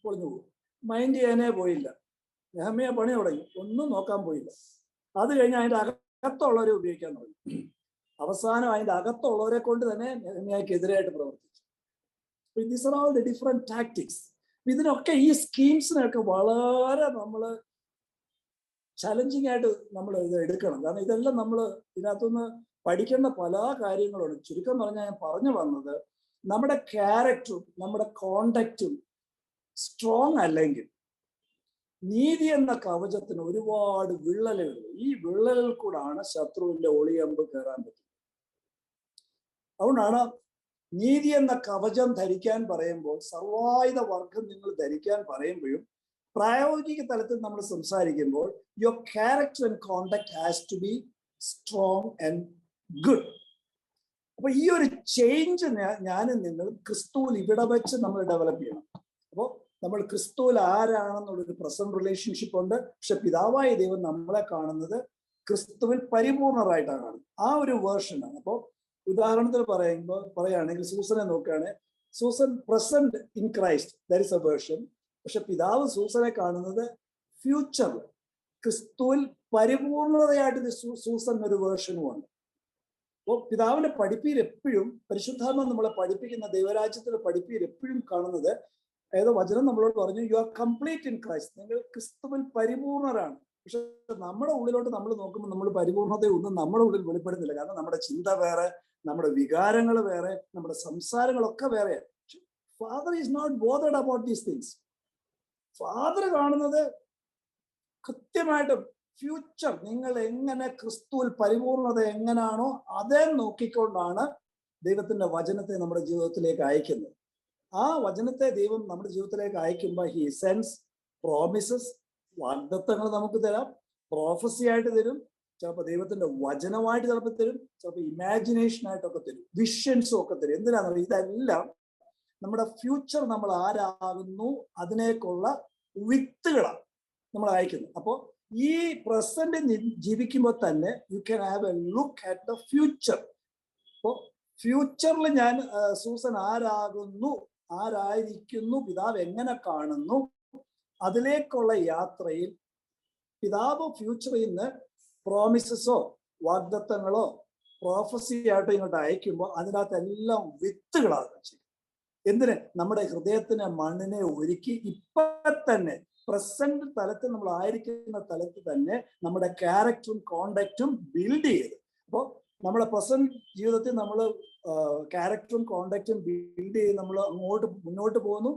പൊളിഞ്ഞു പോകും. മൈൻഡ് ചെയ്യാനേ പോയില്ല. നെഹമ്യാ പണി തുടങ്ങി, ഒന്നും നോക്കാൻ പോയില്ല. അത് കഴിഞ്ഞ് അതിൻ്റെ അകത്തുള്ളവരെ ഉപയോഗിക്കാൻ തുടങ്ങി. അവസാനം അതിൻ്റെ അകത്തുള്ളവരെ കൊണ്ട് തന്നെ നെഹമ്യായ്ക്കെതിരായിട്ട് പ്രവർത്തിച്ചു. These are all the different tactics. ഇതിനൊക്കെ, ഈ സ്കീംസിനൊക്കെ വളരെ നമ്മൾ ചലഞ്ചിങ് ആയിട്ട് നമ്മൾ ഇത് എടുക്കണം. കാരണം ഇതെല്ലാം നമ്മൾ ഇതിനകത്തുനിന്ന് പഠിക്കേണ്ട പല കാര്യങ്ങളുണ്ട്. ചുരുക്കം പറഞ്ഞാൽ ഞാൻ പറഞ്ഞു വന്നത്, നമ്മുടെ ക്യാരക്ടറും നമ്മുടെ കോണ്ടക്റ്റും സ്ട്രോങ് അല്ലെങ്കിൽ നീതി എന്ന കവചത്തിന് ഒരുപാട് വിള്ളലുകൾ, ഈ വിള്ളലിൽ കൂടാണ് ശത്രുവിന്റെ ഒളിയമ്പ് കയറാൻ പറ്റുന്നത്. അതുകൊണ്ടാണ് നീതി എന്ന കവചം ധരിക്കാൻ പറയുമ്പോൾ, സർവായുധ വർഗം നിങ്ങൾ ധരിക്കാൻ പറയുമ്പോഴും പ്രായോഗിക തലത്തിൽ നമ്മൾ സംസാരിക്കുമ്പോൾ your character and conduct has to be strong and good. അപ്പൊ ഈ ഒരു ചേഞ്ച് ഞാനും നിങ്ങളും ക്രിസ്തുവിൽ ഇവിടെ വെച്ച് നമ്മൾ ഡെവലപ്പ് ചെയ്യണം. അപ്പോൾ നമ്മൾ ക്രിസ്തുവിൽ ആരാണെന്നുള്ളൊരു പ്രസന്റ് റിലേഷൻഷിപ്പ് ഉണ്ട്. പക്ഷെ പിതാവായ ദൈവം നമ്മളെ കാണുന്നത് ക്രിസ്തുവിൽ പരിപൂർണരായിട്ടാണ് കാണുന്നത്. ആ ഒരു വേർഷനാണ്. അപ്പോൾ ഉദാഹരണത്തിന് പറയുകയാണെങ്കിൽ സൂസനെ നോക്കുകയാണെങ്കിൽ, Susan present in Christ, there is A version. പക്ഷെ പിതാവ് സൂസനെ കാണുന്നത് ഫ്യൂച്ചറിൽ ക്രിസ്തുവിൽ പരിപൂർണതയായിട്ട് സൂസൻ ഒരു വേർഷനുമുണ്ട്. അപ്പോൾ പിതാവിന്റെ പഠിപ്പീർ എപ്പോഴും, പരിശുദ്ധാത്മ നമ്മളെ പഠിപ്പിക്കുന്ന ദൈവരാജ്യത്തിന്റെ പഠിപ്പീർ എപ്പോഴും കാണുന്നത്, അതായത് വചനം നമ്മളോട് പറഞ്ഞു, you are complete in Christ, നിങ്ങൾ ക്രിസ്തുവിൽ പരിപൂർണരാണ്. പക്ഷെ നമ്മുടെ ഉള്ളിലോട്ട് നമ്മൾ നോക്കുമ്പോൾ നമ്മൾ പരിപൂർണതയൊന്നും നമ്മുടെ ഉള്ളിൽ വെളിപ്പെടുന്നില്ല. കാരണം നമ്മുടെ ചിന്ത വേറെ, നമ്മുടെ വികാരങ്ങൾ വേറെ, നമ്മുടെ സംസാരങ്ങളൊക്കെ വേറെ. Father is not bothered about these things. Father കാണുന്നത് കൃത്യമായിട്ട് ഫ്യൂച്ചർ, നിങ്ങൾ എങ്ങനെ ക്രിസ്തുവിൽ പരിപൂർണത എങ്ങനെയാണോ അതേ നോക്കിക്കൊണ്ടാണ് ദൈവത്തിന്റെ വചനത്തെ നമ്മുടെ ജീവിതത്തിലേക്ക് അയക്കുന്നത്. ആ വചനത്തെ ദൈവം നമ്മുടെ ജീവിതത്തിലേക്ക് അയക്കുമ്പോൾ ഹി സെൻസ് പ്രോമിസസ്, വാഗ്ദത്തങ്ങൾ നമുക്ക് തരാം, പ്രോഫസി ആയിട്ട് തരും, ചിലപ്പോൾ ദൈവത്തിന്റെ വചനമായിട്ട് ചിലപ്പോൾ തരും, ചിലപ്പോൾ ഇമാജിനേഷനായിട്ടൊക്കെ തരും, വിഷൻസും ഒക്കെ തരും. എന്തിനാണെന്ന് ഇതെല്ലാം നമ്മുടെ ഫ്യൂച്ചർ നമ്മൾ ആരാകുന്നു അതിനേക്കുള്ള വിത്തുകളാണ് നമ്മൾ അയക്കുന്നത്. അപ്പോൾ ഈ പ്രസന്റ് ജീവിക്കുമ്പോൾ തന്നെ you can have A look at the future. അപ്പോൾ ഫ്യൂച്ചറിൽ ഞാൻ സൂസൻ ആരാകുന്നു, ആരായിരിക്കുന്നു, പിതാവ് എങ്ങനെ കാണുന്നു, അതിലേക്കുള്ള യാത്രയിൽ പിതാവ് ഫ്യൂച്ചറിൽ നിന്ന് പ്രോമിസസോ വാഗ്ദത്തങ്ങളോ പ്രോഫസി ആയിട്ടോ ഇങ്ങോട്ട് അയക്കുമ്പോൾ അതിനകത്തെല്ലാം വിത്തുകളാണ് ചെയ്യുന്നത്. എന്തിന്? നമ്മുടെ ഹൃദയത്തിന് മണ്ണിനെ ഒരുക്കി ഇപ്പൊ തന്നെ പ്രസന്റ് തലത്തിൽ നമ്മൾ ആയിരിക്കുന്ന തലത്തിൽ തന്നെ നമ്മുടെ ക്യാരക്ടറും കോണ്ടക്റ്റും ബിൽഡ് ചെയ്ത്. അപ്പോൾ നമ്മുടെ പ്രസന്റ് ജീവിതത്തിൽ നമ്മൾ ക്യാരക്ടറും കോണ്ടക്റ്റും ബിൽഡ് ചെയ്ത് നമ്മൾ മുന്നോട്ട് പോകുന്നു.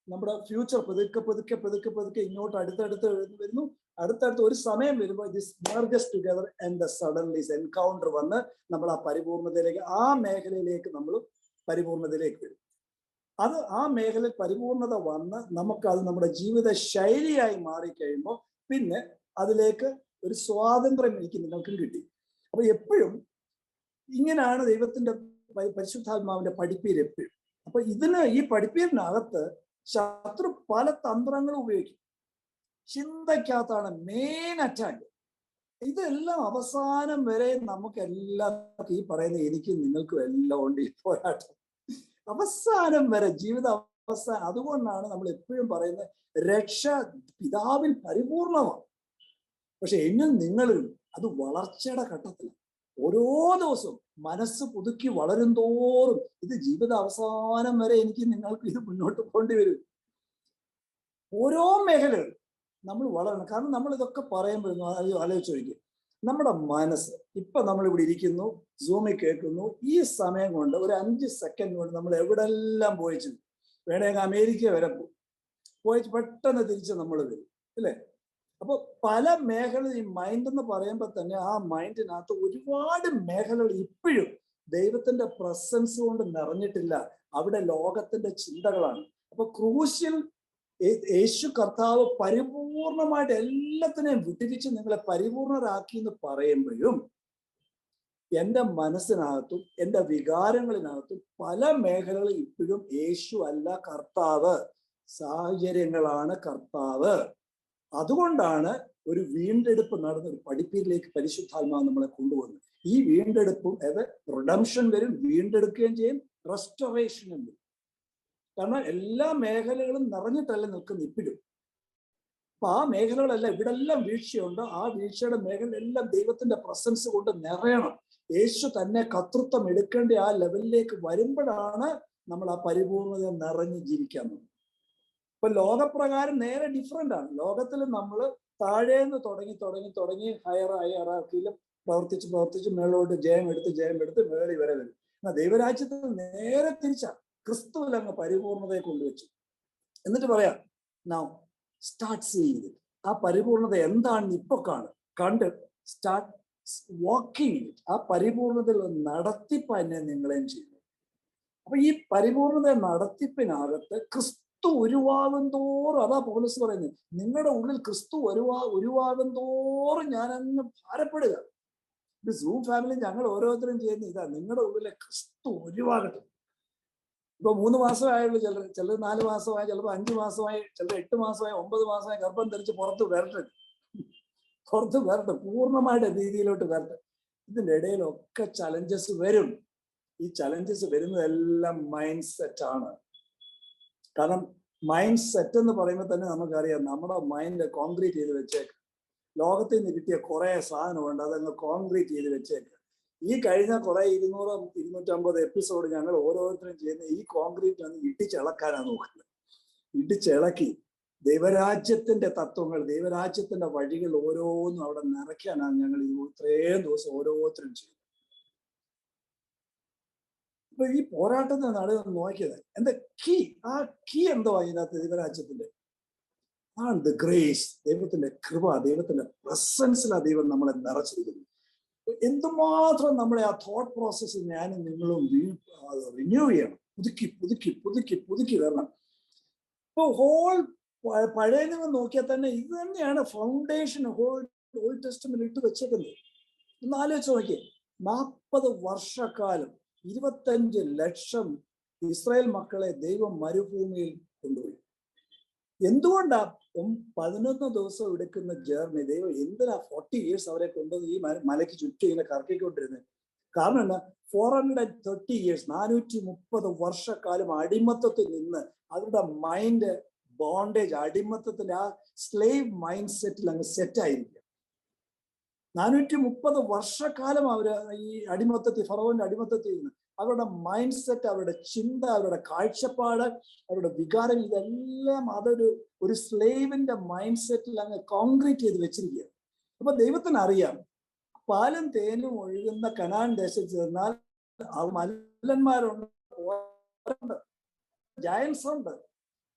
നമ്മുടെ ഫ്യൂച്ചർ പതുക്കെ പതുക്കെ പതുക്കെ പതുക്കെ ഇങ്ങോട്ട് അടുത്തടുത്ത് വരുന്നു. അടുത്തടുത്ത് ഒരു സമയം വരുമ്പോൾ this merges together and the suddenly encounter വന്ന് നമ്മൾ ആ പരിപൂർണതയിലേക്ക്, ആ മേഖലയിലേക്ക് നമ്മൾ പരിപൂർണതയിലേക്ക് വരും. അത് ആ മേഖലയിൽ പരിപൂർണത വന്ന് നമുക്കത് നമ്മുടെ ജീവിത ശൈലിയായി മാറിക്കഴിയുമ്പോൾ പിന്നെ അതിലേക്ക് ഒരു സ്വാതന്ത്ര്യം എനിക്ക് നിങ്ങൾക്കും കിട്ടി. അപ്പൊ എപ്പോഴും ഇങ്ങനെയാണ് ദൈവത്തിന്റെ പരിശുദ്ധാത്മാവിന്റെ പഠിപ്പീര് എപ്പോഴും. അപ്പൊ ഈ പഠിപ്പീരിനകത്ത് ശത്രു പല തന്ത്രങ്ങളും ഉപയോഗിക്കും. ചിന്തയ്ക്കകത്താണ് മെയിൻ അറ്റാക്ക്. ഇതെല്ലാം അവസാനം വരെ നമുക്ക് എല്ലാവർക്കും ഈ പറയുന്ന എനിക്കും നിങ്ങൾക്കും എല്ലാം ഉണ്ട് ഈ പോരാട്ടം അവസാനം വരെ, ജീവിത അവസാനം. അതുകൊണ്ടാണ് നമ്മൾ എപ്പോഴും പറയുന്നത് രക്ഷ പിതാവിൽ പരിപൂർണമാണ്. പക്ഷെ എന്നും നിങ്ങളിൽ അത് വളർച്ചയുടെ ഘട്ടത്തിലാണ്. ഓരോ ദിവസവും മനസ്സ് പുതുക്കി വളരും തോറും ഇത് ജീവിത അവസാനം വരെ എനിക്ക് നിങ്ങൾക്ക് ഇത് മുന്നോട്ട് പോകേണ്ടി വരും. ഓരോ മേഖലകൾ നമ്മൾ വളരണം. കാരണം നമ്മൾ ഇതൊക്കെ പറയുമ്പോൾ ആലോചിച്ച് നോക്കിക്കുക, നമ്മുടെ മനസ്സ് ഇപ്പൊ നമ്മൾ ഇവിടെ ഇരിക്കുന്നു, സൂമിൽ കേൾക്കുന്നു, ഈ സമയം കൊണ്ട് ഒരു 5 സെക്കൻഡ് കൊണ്ട് നമ്മൾ എവിടെല്ലാം പോയിച്ചു. വേണമെങ്കിൽ അമേരിക്ക വരെ പോയിച്ച് പെട്ടെന്ന് തിരിച്ച് നമ്മൾ വരും, അല്ലേ? അപ്പോൾ പല മേഖല ഈ മൈൻഡ് എന്ന് പറയുമ്പോൾ തന്നെ ആ മൈൻഡിനകത്ത് ഒരുപാട് മേഖലകൾ ഇപ്പോഴും ദൈവത്തിന്റെ പ്രസൻസ് കൊണ്ട് നിറഞ്ഞിട്ടില്ല. അവിടെ ലോകത്തിന്റെ ചിന്തകളാണ്. അപ്പൊ ക്രൂശിൽ യേശു കർത്താവ് പരിപൂർണമായിട്ട് എല്ലാത്തിനെയും വിട്ടിരിച്ച് നിങ്ങളെ പരിപൂർണരാക്കി എന്ന് പറയുമ്പോഴും എൻ്റെ മനസ്സിനകത്തും എൻ്റെ വികാരങ്ങളിനകത്തും പല മേഖലകളും ഇപ്പോഴും യേശു അല്ല കർത്താവ്, സാഹചര്യങ്ങളാണ് കർത്താവ്. അതുകൊണ്ടാണ് ഒരു വീണ്ടെടുപ്പ് നടന്ന ഒരു പഠിപ്പീരിലേക്ക് പരിശുദ്ധാത്മാവ് നമ്മളെ കൊണ്ടുവന്നു. ഈ വീണ്ടെടുപ്പും റിഡംഷൻ വരും, വീണ്ടെടുക്കുകയും ചെയ്യും, റെസ്റ്റോറേഷനും വരും. കാരണം എല്ലാ മേഖലകളും നിറഞ്ഞിട്ടല്ല നിൽക്കുന്ന ഇപ്പോഴും. അപ്പൊ ആ മേഖലകളെല്ലാം ഇവിടെല്ലാം വീഴ്ചയുണ്ട്. ആ വീഴ്ചയുടെ മേഖലയെല്ലാം ദൈവത്തിന്റെ പ്രസൻസ് കൊണ്ട് നിറയണം. യേശു തന്നെ കർത്തൃത്വം എടുക്കേണ്ട ആ ലെവലിലേക്ക് വരുമ്പോഴാണ് നമ്മൾ ആ പരിപൂർണത നിറഞ്ഞ് ജീവിക്കാൻ പോകുന്നത്. ഇപ്പൊ ലോകപ്രകാരം നേരെ ഡിഫറെന്റ് ആണ്. ലോകത്തിൽ നമ്മൾ താഴേന്ന് തുടങ്ങി ഹയറാക്കിയിലും പ്രവർത്തിച്ച് മേളോട്ട് ജയം എടുത്ത് മേളി വരെ വരും. എന്നാൽ ദൈവരാജ്യത്തിൽ നേരെ തിരിച്ചാണ്. ക്രിസ്തുവിൽ അങ്ങ് പരിപൂർണതയെ കൊണ്ടുവച്ചു. എന്നിട്ട് പറയാം, നൗ സ്റ്റാർട്ട് സീയിങ്. ആ പരിപൂർണത എന്താണെന്ന് ഇപ്പൊ കണ്ട് സ്റ്റാർട്ട് വാക്കിംഗ്. ആ പരിപൂർണതയിൽ നടത്തിപ്പ് തന്നെ നിങ്ങളെയും ചെയ്യുന്നു. അപ്പൊ ഈ പരിപൂർണത നടത്തിപ്പിനകത്ത് ക്രിസ്തു ഉരുവാകും തോറും, അതാ പൗലോസ് പറയുന്നത്, നിങ്ങളുടെ ഉള്ളിൽ ക്രിസ്തു ഉരുവാകും തോറും ഞാനങ്ങ് ഭാരപ്പെടുക. ഇത് സൂം ഫാമിലി ഞങ്ങൾ ഓരോരുത്തരും ചെയ്യുന്ന ഇതാ, നിങ്ങളുടെ ഉള്ളിലെ ക്രിസ്തു ഉരുവാകട്ടെ. ഇപ്പൊ 3 മാസമായുള്ളൂ ചിലർ 4 മാസമായി, ചിലപ്പോൾ 5 മാസമായി, ചിലപ്പോൾ 8 മാസമായി, 9 മാസമായി ഗർഭം ധരിച്ച് പുറത്ത് വരട്ടെ, പൂർണ്ണമായിട്ട് രീതിയിലോട്ട് വരട്ടെ. ഇതിൻ്റെ ഇടയിലൊക്കെ ചലഞ്ചസ് വരും. ഈ ചലഞ്ചസ് വരുന്നതെല്ലാം മൈൻഡ് സെറ്റ് ആണ്. കാരണം മൈൻഡ് സെറ്റ് എന്ന് പറയുമ്പോൾ തന്നെ നമുക്കറിയാം, നമ്മുടെ മൈൻഡ് കോൺക്രീറ്റ് ചെയ്ത് വെച്ചേക്ക്. ലോകത്തിൽ നിന്ന് കിട്ടിയ കുറെ സാധനമുണ്ട്, അതങ്ങ് കോൺക്രീറ്റ് ചെയ്ത് വെച്ചേക്ക്. ഈ കഴിഞ്ഞ കുറെ 200-250 എപ്പിസോഡ് ഞങ്ങൾ ഓരോരുത്തരും ചെയ്യുന്ന ഈ കോൺക്രീറ്റ് ഒന്ന് ഇടിച്ചിളക്കാനാണ് നോക്കുന്നത്. ഇടിച്ചിളക്കി ദൈവരാജ്യത്തിന്റെ തത്വങ്ങൾ, ദൈവരാജ്യത്തിന്റെ വഴികൾ ഓരോന്നും അവിടെ നിറയ്ക്കാനാണ് ഞങ്ങൾ ഇത്രയും ദിവസം ഓരോരുത്തരും ചെയ്യുന്നത്. ഇപ്പൊ ഈ പോരാട്ടത്തിന് നടുവ് നോക്കിയത് എന്താ ആ കീ എന്തോ അതിനകത്ത് ദൈവരാജ്യത്തിന്റെ ആണ് ദ ഗ്രേസ്. ദൈവത്തിന്റെ കൃപ, ദൈവത്തിന്റെ പ്രസൻസിലാണ് ദൈവം നമ്മളെ നിറച്ചിരിക്കുന്നത്. എന്തുമാത്രം നമ്മളെ ആ തോട്ട് പ്രോസസ്സ് ഞാനും നിങ്ങളും റിന്യൂ ചെയ്യണം, പുതുക്കി വരണം. ഇപ്പൊ ഹോൾ പഴയ നിങ്ങൾ നോക്കിയാൽ തന്നെ ഇത് തന്നെയാണ് ഫൗണ്ടേഷൻ ഓൾഡ് ടെസ്റ്റമെന്റിൽ ഇട്ട് വെച്ചേക്കുന്നത്. ഒന്ന് ആലോചിച്ച് നോക്കിയേ, 40 വർഷക്കാലം 25 ലക്ഷം ഇസ്രായേൽ മക്കളെ ദൈവം മരുഭൂമിയിൽ കൊണ്ടുപോയി. എന്തുകൊണ്ടാ 11 ദിവസം എടുക്കുന്ന ജേർണി? ദൈവം എന്തിനാ 40 years അവരെ കൊണ്ടുവന്ന് ഈ മലയ്ക്ക് ചുറ്റും ഇങ്ങനെ കറക്കിക്കൊണ്ടിരുന്നത്? കാരണം എന്നാ, 430 years 430 വർഷക്കാലം അടിമത്തത്തിൽ നിന്ന് അവരുടെ മൈൻഡ് ബോണ്ടേജ്, അടിമത്തത്തിന്റെ ആ സ്ലേവ് മൈൻഡ് സെറ്റിൽ അങ്ങ് സെറ്റായിരിക്കുക. 430 വർഷക്കാലം അവര് ഈ ഫറവോന്റെ അടിമത്തത്തിൽ നിന്ന് അവരുടെ മൈൻഡ് സെറ്റ്, അവരുടെ ചിന്ത, അവരുടെ കാഴ്ചപ്പാട്, അവരുടെ വികാരം, ഇതെല്ലാം ഒരു സ്ലേവിന്റെ മൈൻഡ് സെറ്റിൽ അങ്ങ് കോൺക്രീറ്റ് ചെയ്ത് വെച്ചിരിക്കുക. അപ്പൊ ദൈവത്തിന് അറിയാം, പാലും തേനും ഒഴുകുന്ന കനാൻ ദേശത്ത് ചെന്നാൽ മല്ലന്മാരുണ്ട്, ജയൻസ് ഉണ്ട്,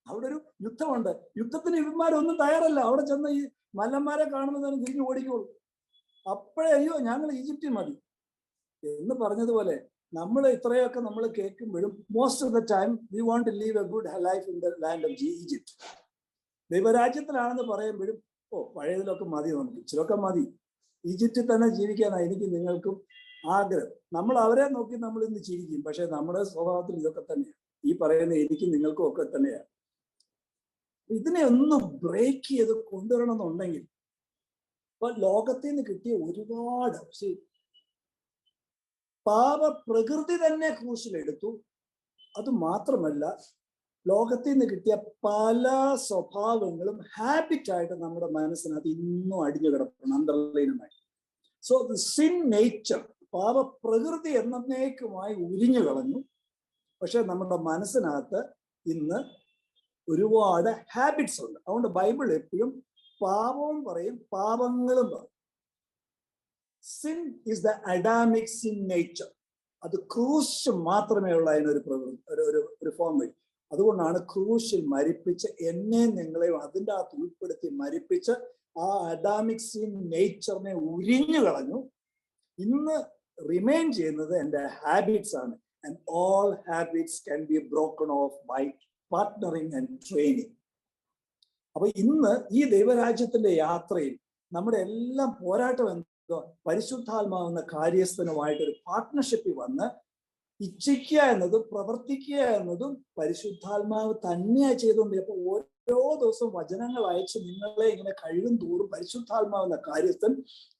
അവിടെ ഒരു യുദ്ധമുണ്ട്. യുദ്ധത്തിന് ഇവന്മാരൊന്നും തയ്യാറല്ല. അവിടെ ചെന്ന് ഈ മല്ലന്മാരെ കാണുന്നതിന് തിരിഞ്ഞു ഓടിക്കോളൂ. അപ്പോഴേ അയ്യോ ഞങ്ങൾ ഈജിപ്തിൽ മതി എന്ന് പറഞ്ഞതുപോലെ നമ്മൾ ഇത്രയൊക്കെ നമ്മൾ കേൾക്കുമ്പോഴും most of the time we want to leave a good life in the land of Egypt. ദൈവരാജ്യത്തിലാണെന്ന് പറയുമ്പോഴും പഴയതിലൊക്കെ മതി, നമുക്ക് ഇച്ചിരൊക്കെ മതി, ഈജിപ്തിൽ തന്നെ ജീവിക്കാനാണ് എനിക്ക് നിങ്ങൾക്കും ആഗ്രഹം. നമ്മൾ അവരെ നോക്കി നമ്മൾ ഇന്ന് ചിരിക്കും, പക്ഷെ നമ്മുടെ സ്വഭാവത്തിൽ ഇതൊക്കെ തന്നെയാണ്. ഈ പറയുന്ന എനിക്കും നിങ്ങൾക്കും ഒക്കെ തന്നെയാണ്. ഇതിനെ ഒന്ന് ബ്രേക്ക് ചെയ്ത് കൊണ്ടുവരണം എന്നുണ്ടെങ്കിൽ ഇപ്പൊ ലോകത്തിൽ നിന്ന് കിട്ടിയ ഒരുപാട് പാപ പ്രകൃതി തന്നെ ക്രൂശിലെടുത്തു. അത് മാത്രമല്ല, ലോകത്തിൽ നിന്ന് കിട്ടിയ പല സ്വഭാവങ്ങളും ഹാബിറ്റായിട്ട് നമ്മുടെ മനസ്സിനകത്ത് ഇന്നും അടിഞ്ഞു കിടക്കണം, അന്തർലീനമായി. സോ ദി സിൻ നേച്ചർ, പാപ പ്രകൃതി എന്നേക്കുമായി ഉരിഞ്ഞു കളഞ്ഞു. പക്ഷെ നമ്മുടെ മനസ്സിനകത്ത് ഇന്ന് ഒരുപാട് ഹാബിറ്റ്സ് ഉണ്ട്. അതുകൊണ്ട് ബൈബിൾ എപ്പോഴും പാപവും പറയും, പാപങ്ങളും പറയും. Sin is the Adamic sin nature. അത് ക്രൂശ് മാത്രമേ ഉള്ള അതിനൊരു ഒരു ഫോം വഴി. അതുകൊണ്ടാണ് ക്രൂശിൽ മരിപ്പിച്ച് എന്നെ നിങ്ങളെയും അതിൻ്റെ അകത്ത് ഉൾപ്പെടുത്തി മരിപ്പിച്ച് ആ അഡാമിക് സിൻ നേച്ചറിനെ ഉരിഞ്ഞു കളഞ്ഞു. ഇന്ന് റിമെയിൻ ചെയ്യുന്നത് എൻ്റെ ഹാബിറ്റ്സ് ആണ്. And all habits can be broken off by partnering and training. അപ്പൊ ഇന്ന് ഈ ദൈവരാജ്യത്തിന്റെ യാത്രയിൽ നമ്മുടെ എല്ലാം പോരാട്ടം എന്തോ, പരിശുദ്ധാത്മാവെന്ന കാര്യസ്ഥനുമായിട്ടൊരു പാർട്ട്ണർഷിപ്പിൽ വന്ന് ഇച്ഛിക്കുക എന്നതും പ്രവർത്തിക്കുക എന്നതും പരിശുദ്ധാത്മാവ് തന്നെയാണ് ചെയ്തുകൊണ്ട്. അപ്പൊ ഓരോ ദിവസവും വചനങ്ങൾ അയച്ച് നിങ്ങളെ ഇങ്ങനെ കഴിവും തോറും പരിശുദ്ധാത്മാവെന്ന കാര്യസ്ഥൻ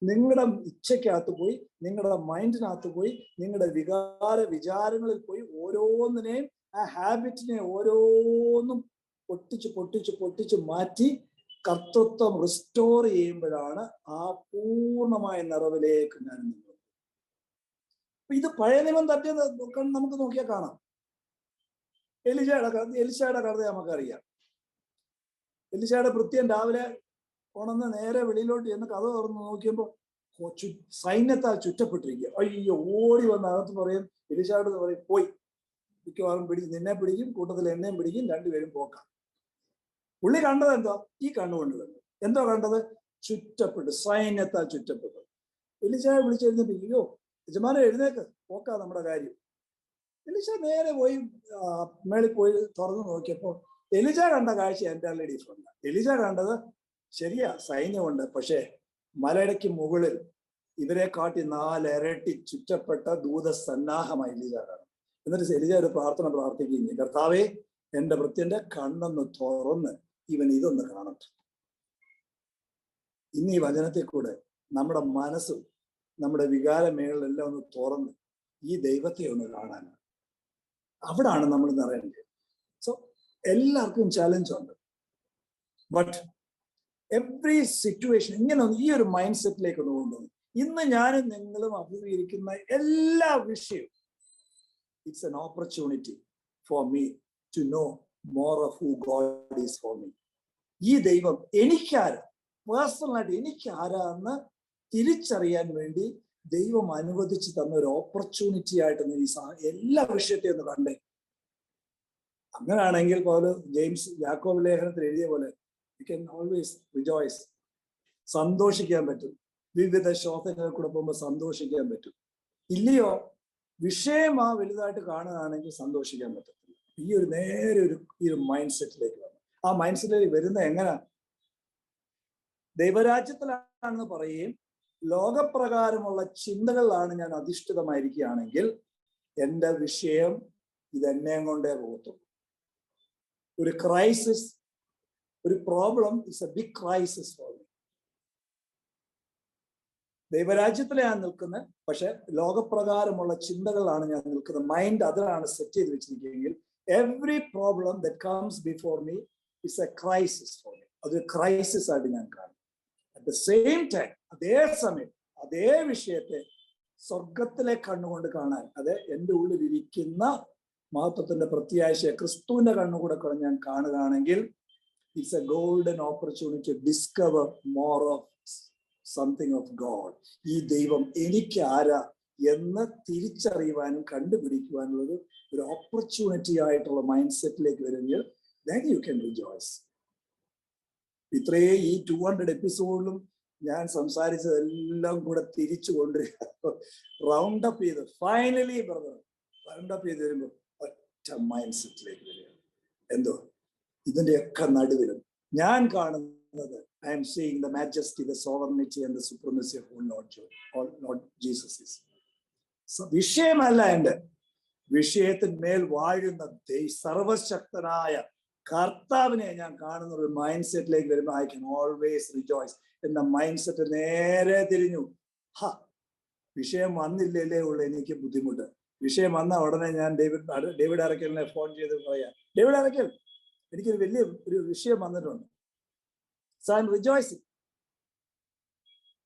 നിങ്ങളുടെ ഇച്ഛയ്ക്കകത്ത് പോയി, നിങ്ങളുടെ മൈൻഡിനകത്ത് പോയി, നിങ്ങളുടെ വിചാരങ്ങളിൽ പോയി ഓരോന്നിനെയും, ആ ഹാബിറ്റിനെ ഓരോന്നും പൊട്ടിച്ച് മാറ്റി കർത്തൃത്വം റിസ്റ്റോർ ചെയ്യുമ്പോഴാണ് ആ പൂർണ്ണമായ നിറവിലേക്ക് ഞാൻ നിന്നത്. ഇത് പഴയ നിയമം തട്ടിയത് നമുക്ക് നോക്കിയാൽ കാണാം. എലിശയുടെ കഥ നമുക്കറിയാം. എലിശയുടെ ഭൃത്യൻ രാവിലെ ഉണർന്ന് നേരെ വെളിയിലോട്ട് ചെന്ന് കഥ തുറന്ന് നോക്കിയപ്പോൾ സൈന്യത്താൽ ചുറ്റപ്പെട്ടിരിക്കുക. അയ്യോ, ഓടി വന്ന് അകത്ത് പറയും, എലിശയോട് പറയും, പോയി, മിക്കവാറും നിന്നെ പിടിക്കും, കൂട്ടത്തിൽ എന്നെയും പിടിക്കും, രണ്ടുപേരും പോക്കാം. പുള്ളി കണ്ടത് എന്തോ? ഈ കണ്ണുകൊണ്ട് കണ്ടു. എന്തോ കണ്ടത്? ചുറ്റപ്പെട്ടു, സൈന്യത്താൽ ചുറ്റപ്പെട്ടു. എലിശയെ വിളിച്ചെഴുന്നേറ്റ്, അയ്യോ യജമാനെ എഴുന്നേക്ക്, പോക്കാ നമ്മുടെ കാര്യം. എലിശ നേരെ പോയി മേളിൽ പോയി തുറന്നു നോക്കിയപ്പോൾ എലിശ കണ്ട കാഴ്ച എൻ്റെ ഡിഫറെന്റ്. എലിശ കണ്ടത് ശരിയാ, സൈന്യമുണ്ട്, പക്ഷേ മലയിടയ്ക്ക് മുകളിൽ ഇവരെ കാട്ടി 4 ഇരട്ടി ചുറ്റപ്പെട്ട ദൂതസന്നാഹമായി എലിശ കാണും. എന്നിട്ട് എലിശ ഒരു പ്രാർത്ഥന പ്രാർത്ഥിക്കുന്നു, കർത്താവേ, എൻ്റെ ഭൃത്യന്റെ കണ്ണൊന്ന് തുറന്ന് ഇവൻ ഇതൊന്ന് കാണട്ടെ. ഇന്ന് ഈ വചനത്തിൽ കൂടെ നമ്മുടെ മനസ്സും നമ്മുടെ വികാരമേളെല്ലാം ഒന്ന് തുറന്ന് ഈ ദൈവത്തെ ഒന്ന് കാണാനാണ്. അവിടാണ് നമ്മൾ നിറയേണ്ടത്. സോ എല്ലാവർക്കും ചാലഞ്ച് ഉണ്ട്. ബട്ട് എവ്രി സിറ്റുവേഷൻ ഇങ്ങനെ ഈ ഒരു മൈൻഡ് സെറ്റിലേക്ക് ഒന്ന് കൊണ്ടുവന്നു. ഇന്ന് ഞാനും നിങ്ങളും അഭിമുഖീകരിക്കുന്ന എല്ലാ വിഷയവും it's an opportunity for me to know more of who God is for me. ഈ ദൈവം എനിക്കാരാ, പേഴ്സണലായിട്ട് എനിക്കാരാ എന്ന് തിരിച്ചറിയാൻ വേണ്ടി ദൈവം അനുവദിച്ച് തന്ന ഒരു ഓപ്പർച്യൂണിറ്റി ആയിട്ട് ഈ എല്ലാ വിഷയത്തെയും ഒന്ന് കണ്ടേ. അങ്ങനെയാണെങ്കിൽ പോലെ യാക്കോബ് ലേഖനത്തിൽ എഴുതിയ പോലെ യു ക്യാൻ ഓൾവേസ് റിജോയ്സ്, സന്തോഷിക്കാൻ പറ്റും. വിവിധ ശോധനകൾ കൂടെ പോകുമ്പോൾ സന്തോഷിക്കാൻ പറ്റും. ഇല്ലയോ, വിഷയം വലുതായിട്ട് കാണുകയാണെങ്കിൽ സന്തോഷിക്കാൻ പറ്റത്തില്ല. ഈ ഒരു നേരെ ഈ ഒരു മൈൻഡ് സെറ്റിലേക്ക് വന്നു. ആ മൈൻഡ് സെറ്റിലേക്ക് വരുന്നത് എങ്ങനെയാ? ദൈവരാജ്യത്തിലാണെന്ന് പറയുകയും ലോകപ്രകാരമുള്ള ചിന്തകളിലാണ് ഞാൻ അധിഷ്ഠിതമായിരിക്കുകയാണെങ്കിൽ എൻ്റെ വിഷയം ഇതെന്നെയും കൊണ്ടേ പോകത്തുള്ളൂ. ഒരു ക്രൈസിസ്, ഒരു problem is a big crisis for me. ദൈവരാജ്യത്തിലെ ഞാൻ നിൽക്കുന്നത്, പക്ഷെ ലോകപ്രകാരമുള്ള ചിന്തകളിലാണ് ഞാൻ നിൽക്കുന്നത്. മൈൻഡ് അതിലാണ് സെറ്റ് ചെയ്ത് വെച്ചിരിക്കുകയെങ്കിൽ every problem that comes before me is a crisis for me. അതൊരു ക്രൈസിസ് ആയിട്ട് ഞാൻ കാണും. അറ്റ് ദ സെയിം ടൈം, അതേ സമയം അതേ വിഷയത്തെ സ്വർഗത്തിലെ കണ്ണുകൊണ്ട് കാണാൻ, അത് എൻ്റെ ഉള്ളിൽ ഇരിക്കുന്ന മഹത്വത്തിന്റെ പ്രത്യാശയെ ക്രിസ്തുവിന്റെ കണ്ണുകൂടെ ഞാൻ കാണുകയാണെങ്കിൽ it's a golden opportunity to discover more of something of God. ഈ ദൈവം എനിക്ക് ആരാ എന്ന് തിരിച്ചറിയുവാനും കണ്ടുപിടിക്കുവാനുള്ള ഒരു ഓപ്പർച്യൂണിറ്റി ആയിട്ടുള്ള മൈൻഡ് സെറ്റിലേക്ക് വരുമെങ്കിൽ then you can rejoice. ഇത്രയേ ഈ 200 എപ്പിസോഡിലും ഞാൻ സംസാരിച്ചതെല്ലാം കൂടെ തിരിച്ചു കൊണ്ടുവരിക, റൗണ്ട് അപ്പ് ചെയ്ത് ഫൈനലി റൗണ്ട് അപ്പ് ചെയ്ത് വരുമ്പോൾ ഒറ്റ മൈൻഡ് സെറ്റിലേക്ക് വരിക. എന്തോ ഇതിന്റെയൊക്കെ നടുവിലും ഞാൻ കാണുന്നത് I am seeing the majesty, the sovereignty and the supremacy of our Lord Jesus is. വിഷയമല്ല എൻ്റെ, വിഷയത്തിന്മേൽ വാഴുന്ന സർവശക്തനായ കർത്താവിനെ ഞാൻ കാണുന്ന ഒരു മൈൻഡ് സെറ്റിലേക്ക് വരുമ്പോൾ ഐ ക്യാൻ ഓൾവേസ് റിജോയ്സ് എന്ന മൈൻഡ് സെറ്റ് നേരെ തിരിഞ്ഞു. വിഷയം വന്നില്ലല്ലേ ഉള്ളു എനിക്ക് ബുദ്ധിമുട്ട്. വിഷയം വന്ന ഉടനെ ഞാൻ ഡേവിഡ് അറക്കലിനെ ഫോൺ ചെയ്ത് പറയാം, ഡേവിഡ് അറക്കൽ, എനിക്കൊരു വലിയ ഒരു വിഷയം വന്നിട്ടുണ്ട്, സോ ഐ എം റിജോയ്സിങ്.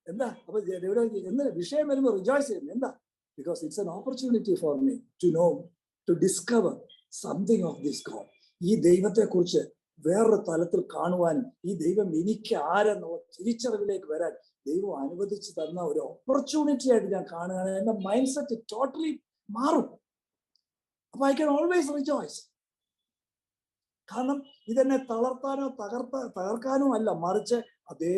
എന്താ? അപ്പൊ ഡേവിഡ് എന്താ വിഷയം വരുമ്പോൾ റിജോയ്സ് ചെയ്യുന്നു? എന്താ? Because it's an opportunity for me to know, to discover something of this God. ഈ ദൈവത്തെ കുറിച്ച് വേറൊരു തലത്തിൽ കാണുവാനും ഈ ദൈവം എനിക്ക് ആരെന്നോ തിരിച്ചറിവിലേക്ക് വരാൻ ദൈവം അനുവദിച്ചു തന്ന ഒരു ഓപ്പർച്യൂണിറ്റി ആയിട്ട് ഞാൻ കാണുകയാണ്. എന്റെ മൈൻഡ് സെറ്റ് ടോട്ടലി മാറും. അപ്പൊ ഐ ക്യാൻ ഓൾവേസ് റിജോയ്സ്. കാരണം ഇതെന്നെ തളർത്താനോ തകർക്കാനോ അല്ല, മറിച്ച് അതേ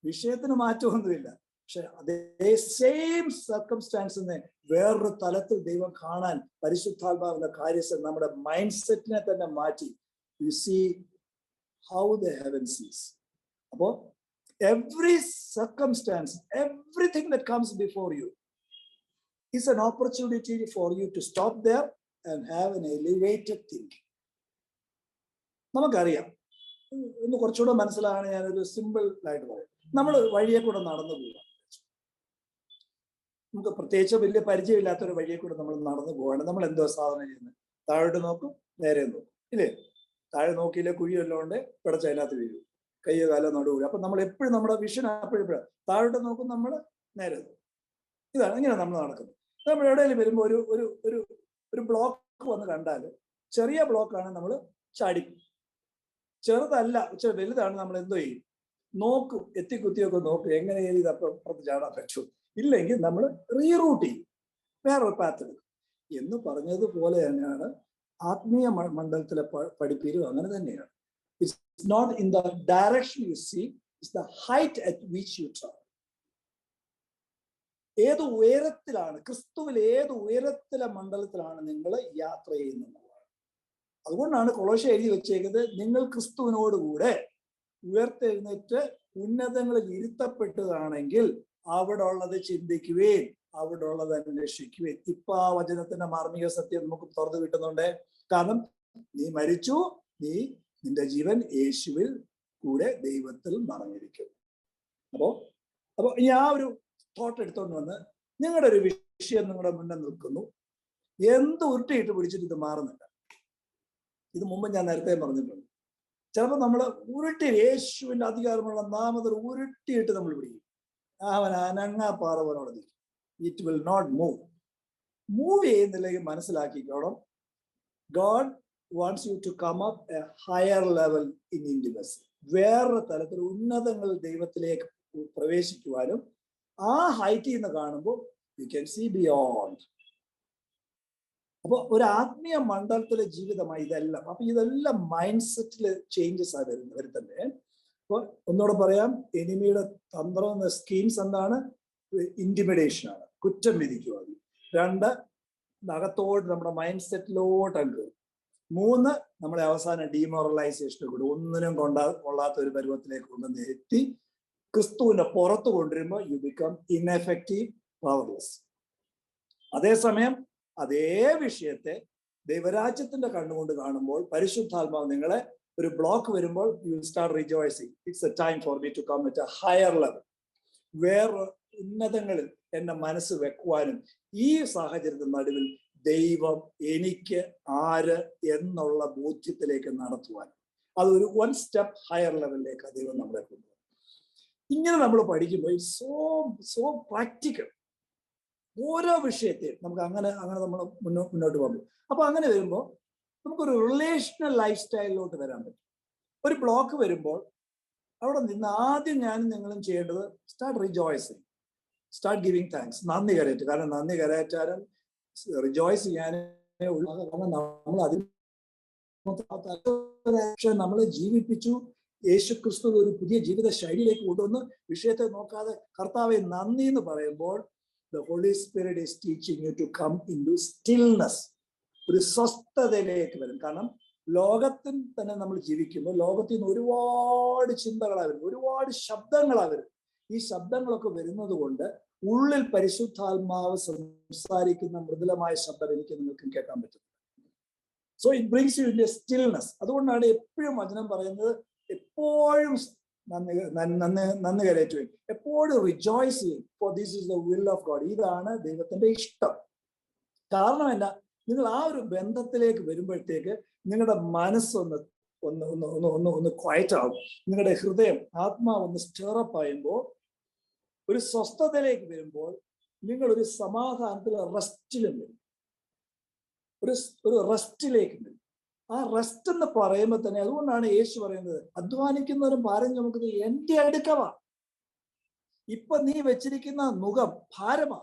വിഷയത്തിന് മാറ്റമൊന്നുമില്ല, പക്ഷെ അതേ സെയിം സർക്കംസ്റ്റാൻസിനെ വേറൊരു തലത്തിൽ ദൈവം കാണാൻ പരിശുദ്ധാത്മാവിന്റെ കാര്യത്തിൽ നമ്മുടെ മൈൻഡ് സെറ്റിനെ തന്നെ മാറ്റി. You see how the heaven sees. അപ്പോ every circumstance, everything that comes before you is an opportunity for you to stop there and have an elevated thinking. നമുക്കറിയാം, ഒന്ന് കുറച്ചുകൂടെ മനസ്സിലാകാൻ ഞാനൊരു സിമ്പിൾ ആയിട്ട് പറയാം. നമ്മൾ വഴിയെ കൂടെ നടന്നു പോവുക, നമുക്ക് പ്രത്യേകിച്ച് വലിയ പരിചയമില്ലാത്തൊരു വഴിയെ കൂടെ നമ്മൾ നടന്നു പോവാണ്. നമ്മൾ എന്തോ സാധനം ചെയ്യുന്നത്? താഴോട്ട് നോക്കും, നേരെ നോക്കും, ഇല്ലേ? താഴെ നോക്കിയില്ലേ കുഴിയെല്ലാം ഉണ്ട്, പിടച്ച അതിനകത്ത് വീഴും, കയ്യോ കാലോ നടുവില്ല. അപ്പൊ നമ്മൾ എപ്പോഴും നമ്മുടെ വിഷൻ അപ്പോഴും താഴോട്ട് നോക്കും, നമ്മൾ നേരെ നോക്കും. ഇതാണ്, ഇങ്ങനെ നമ്മൾ നടക്കുന്നത്. നമ്മൾ എവിടെയെങ്കിലും വരുമ്പോൾ ഒരു ഒരു ഒരു ഒരു ബ്ലോക്ക് വന്ന് കണ്ടാൽ, ചെറിയ ബ്ലോക്കാണ് നമ്മൾ ചാടിക്കും, ചെറുതല്ല പക്ഷെ വലുതാണ്, നമ്മൾ എന്തോ ചെയ്യും? നോക്കും, എത്തിക്കുത്തിയൊക്കെ നോക്കും, എങ്ങനെ ഇതപ്പം പുറത്ത് ചാടാൻ പറ്റും. ഇല്ലെങ്കിൽ നമ്മൾ റീറൂട്ട് ചെയ്യും, വേറൊരു പാത്ത് എടുക്കും എന്ന് പറഞ്ഞതുപോലെ തന്നെയാണ് ആത്മീയ മണ്ഡലത്തിലെ പഠിപ്പീരും അങ്ങനെ തന്നെയാണ്. It's not in the direction you see, it's the height at which you travel. ഏത് ഉയരത്തിലാണ്, ക്രിസ്തുവിൽ ഏത് ഉയരത്തിലെ മണ്ഡലത്തിലാണ് നിങ്ങൾ യാത്ര ചെയ്യുന്നത്? അതുകൊണ്ടാണ് കൊളോസ്യർ എഴുതി വെച്ചേക്കുന്നത്, നിങ്ങൾ ക്രിസ്തുവിനോടുകൂടെ ഉയർത്തെഴുന്നേറ്റ് ഉന്നതങ്ങളിൽ ഇരുത്തപ്പെട്ടതാണെങ്കിൽ അവിടെ ഉള്ളത് ചിന്തിക്കുവേൻ, അവിടെ ഉള്ളത് അന്വേഷിക്കുവേൻ. ഇപ്പൊ ആ വചനത്തിന്റെ മാർമിക സത്യം നമുക്ക് തുറന്നു കിട്ടുന്നുണ്ട്. കാരണം നീ മരിച്ചു, നിന്റെ ജീവൻ യേശുവിൽ കൂടെ ദൈവത്തിൽ മറഞ്ഞിരിക്കും. അപ്പോ ഈ ആ ഒരു തോട്ട് എടുത്തോണ്ട് വന്ന് നിങ്ങളുടെ ഒരു വിഷയം നിങ്ങളുടെ മുന്നിൽ നിൽക്കുന്നു, എന്ത് ഉരുട്ടിയിട്ട് പിടിച്ചിട്ട് ഇത് മാറുന്നില്ല. ഇത് മുമ്പ് ഞാൻ നേരത്തെ പറഞ്ഞിട്ടുണ്ട്. ചിലപ്പോൾ നമ്മൾ ഉരുട്ടി, യേശുവിന്റെ അധികാരമുള്ള നാമത്തിൽ ഉരുട്ടിയിട്ട് നമ്മൾ പിടിക്കും, അവൻ അനങ്ങാ പാറ പോലെ നിൽക്കും. ഇറ്റ് വിൽ നോട്ട് മൂവ് ചെയ്യുന്നില്ലെങ്കിൽ മനസ്സിലാക്കിക്കോണം, God wants you to come up a higher level in intimacy. വേറൊരു തലത്തിൽ ഉന്നതങ്ങൾ ദൈവത്തിലേക്ക് പ്രവേശിക്കുവാനും ആ ഹൈറ്റിൽ നിന്ന് കാണുമ്പോൾ യു ക്യാൻ സീ ബിയോണ്ട്. അപ്പൊ ഒരു ആത്മീയ മണ്ഡലത്തിലെ ജീവിതമായി ഇതെല്ലാം. അപ്പൊ ഇതെല്ലാം മൈൻഡ് സെറ്റില് ചേഞ്ചസ് ആ വരുത്തണ്ടേ. അപ്പൊ ഒന്നുകൂടെ പറയാം, എനിമിയുടെ തന്ത്രം, സ്കീംസ് എന്താണ്? ഇന്റിമിഡേഷൻ ആണ്, കുറ്റം വിധിക്കുക. 2, അകത്തോട്ട് നമ്മുടെ മൈൻഡ് സെറ്റിലോട്ട് അങ്ങ്. 3, നമ്മളെ അവസാനം ഡീമോറലൈസേഷൻ കൂടെ, ഒന്നിനും കൊള്ളാത്ത ഒരു പരുവത്തിലേക്ക് കൊണ്ടുവന്ന് എത്തി ക്രിസ്തുവിന്റെ പുറത്ത് കൊണ്ടുവരുമ്പോൾ യു ബിക്കം ഇൻഎഫക്റ്റീവ്, പവർലെസ്. അതേസമയം അതേ വിഷയത്തെ ദൈവരാജ്യത്തിന്റെ കണ്ണുകൊണ്ട് കാണുമ്പോൾ പരിശുദ്ധാത്മാവ് നിങ്ങളെ ഒരു ബ്ലോക്ക് വരുമ്പോൾ you will start rejoicing. It's a time for me to come at a higher level. വേറെ ഉന്നതങ്ങളിൽ എന്റെ മനസ്സ് വെക്കുവാനും ഈ സാഹചര്യത്തിന്റെ നടുവിൽ ദൈവം എനിക്ക് ആര് എന്നുള്ള ബോധ്യത്തിലേക്ക് നടത്തുവാനും, അതൊരു 1 സ്റ്റെപ്പ് ഹയർ ലെവലിലേക്ക് ദൈവം നമ്മളെ കൊണ്ടുപോകും. ഇങ്ങനെ നമ്മൾ പഠിക്കുമ്പോൾ സോ പ്രാക്ടിക്കൽ. ഓരോ വിഷയത്തെയും നമുക്ക് അങ്ങനെ നമ്മൾ മുന്നോട്ട് പോകും. അപ്പൊ അങ്ങനെ വരുമ്പോൾ നമുക്കൊരു റിലേഷണൽ ലൈഫ് സ്റ്റൈലിലോട്ട് വരാൻ പറ്റും. ഒരു ബ്ലോക്ക് വരുമ്പോൾ അവിടെ നിന്ന് ആദ്യം ഞാനും നിങ്ങളും ചെയ്യേണ്ടത് start rejoicing, start giving thanks. നന്ദി കരയറ്റ്. കാരണം നന്ദി കരയറ്റാനും റിജോയ്സ് ചെയ്യാനേ ഉള്ളൂ. കാരണം നമ്മൾ അതിന് നമ്മളെ ജീവിപ്പിച്ചു. യേശു ക്രിസ്തു ഒരു പുതിയ ജീവിത ശൈലിയിലേക്ക് കൊണ്ടുവന്ന് വിഷയത്തെ നോക്കാതെ കർത്താവെ നന്ദി എന്ന് പറയുമ്പോൾ the Holy Spirit is teaching you to come into stillness. ഒരു സ്വസ്ഥതയിലേക്ക് വരും. കാരണം ലോകത്തിൽ തന്നെ നമ്മൾ ജീവിക്കുമ്പോൾ ലോകത്തിൽ നിന്ന് ഒരുപാട് ചിന്തകളാ വരും, ഒരുപാട് ശബ്ദങ്ങളാ വരും. ഈ ശബ്ദങ്ങളൊക്കെ വരുന്നത് കൊണ്ട് ഉള്ളിൽ പരിശുദ്ധാത്മാവ് സംസാരിക്കുന്ന മൃദുലമായ ശബ്ദം എനിക്ക് നിങ്ങൾക്ക് കേൾക്കാൻ പറ്റും. So it brings you in A stillness. അതുകൊണ്ടാണ് എപ്പോഴും വചനം പറയുന്നത് എപ്പോഴും നന്ദി കരയറ്റുകയും എപ്പോഴും റിജോയ്സ് ചെയ്യും. For this is the will of God. ഇതാണ് ദൈവത്തിന്റെ ഇഷ്ടം. കാരണം എന്നാ, നിങ്ങൾ ആ ഒരു ബന്ധത്തിലേക്ക് വരുമ്പോഴത്തേക്ക് നിങ്ങളുടെ മനസ്സൊന്ന് ഒന്ന് ഒന്ന് ഒന്ന് ഒന്ന് ഒന്ന് ക്വയറ്റ് ആവും. നിങ്ങളുടെ ഹൃദയം ആത്മാവ് ഒന്ന് സ്റ്റേറപ്പ് ആയുമ്പോൾ, ഒരു സ്വസ്ഥതയിലേക്ക് വരുമ്പോൾ നിങ്ങൾ ഒരു സമാധാനത്തിൽ റെസ്റ്റിലും വരും. ഒരു റെസ്റ്റിലേക്ക് വരും. ആ റെസ്റ്റ് എന്ന് പറയുമ്പോൾ തന്നെ, അതുകൊണ്ടാണ് യേശു പറയുന്നത് അധ്വാനിക്കുന്നവരും ഭാരം ചുമക്കുന്നത് എന്റെ അടുക്കവാ. ഇപ്പൊ നീ വെച്ചിരിക്കുന്ന നുകം ഭാരമാ,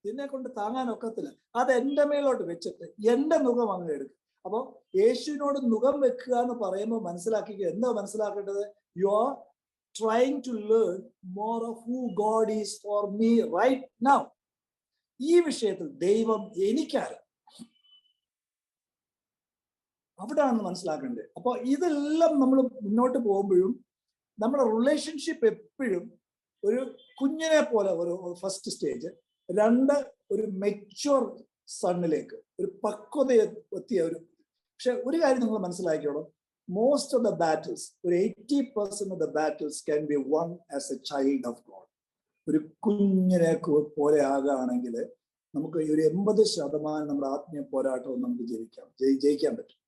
നിന്നെ കൊണ്ട് താങ്ങാൻ ഒക്കത്തില്ല. അത് എന്റെ മേലോട്ട് വെച്ചിട്ട് എന്റെ നുകം അങ്ങ് എടുക്കും. അപ്പൊ യേശുവിനോട് നുകം വെക്കുക എന്ന് പറയുമ്പോൾ മനസ്സിലാക്കിക്കുക. എന്താ മനസ്സിലാക്കേണ്ടത്? You are trying to learn more of who God is for me right now. ഈ വിഷയത്തിൽ ദൈവം എനിക്കാണ്, അവിടെയാണ് മനസ്സിലാക്കേണ്ടത്. അപ്പൊ ഇതെല്ലാം നമ്മൾ മുന്നോട്ട് പോകുമ്പോഴും നമ്മുടെ റിലേഷൻഷിപ്പ് എപ്പോഴും ഒരു കുഞ്ഞിനെ പോലെ ഒരു ഫസ്റ്റ് സ്റ്റേജ്, രണ്ട് ഒരു മെച്യൂർ സണ്ണിലേക്ക്, ഒരു പക്വത എത്തിയ ഒരു. പക്ഷെ ഒരു കാര്യം നിങ്ങൾ മനസ്സിലാക്കിയോളൂ, most of the battles, ഒരു 80% of the battles can be won as a child of God. ഒരു കുഞ്ഞിനെ പോലെ ആകുകയാണെങ്കിൽ നമുക്ക് ഒരു 80% നമ്മുടെ ആത്മീയ പോരാട്ടവും നമുക്ക് ജയിക്കാൻ പറ്റും.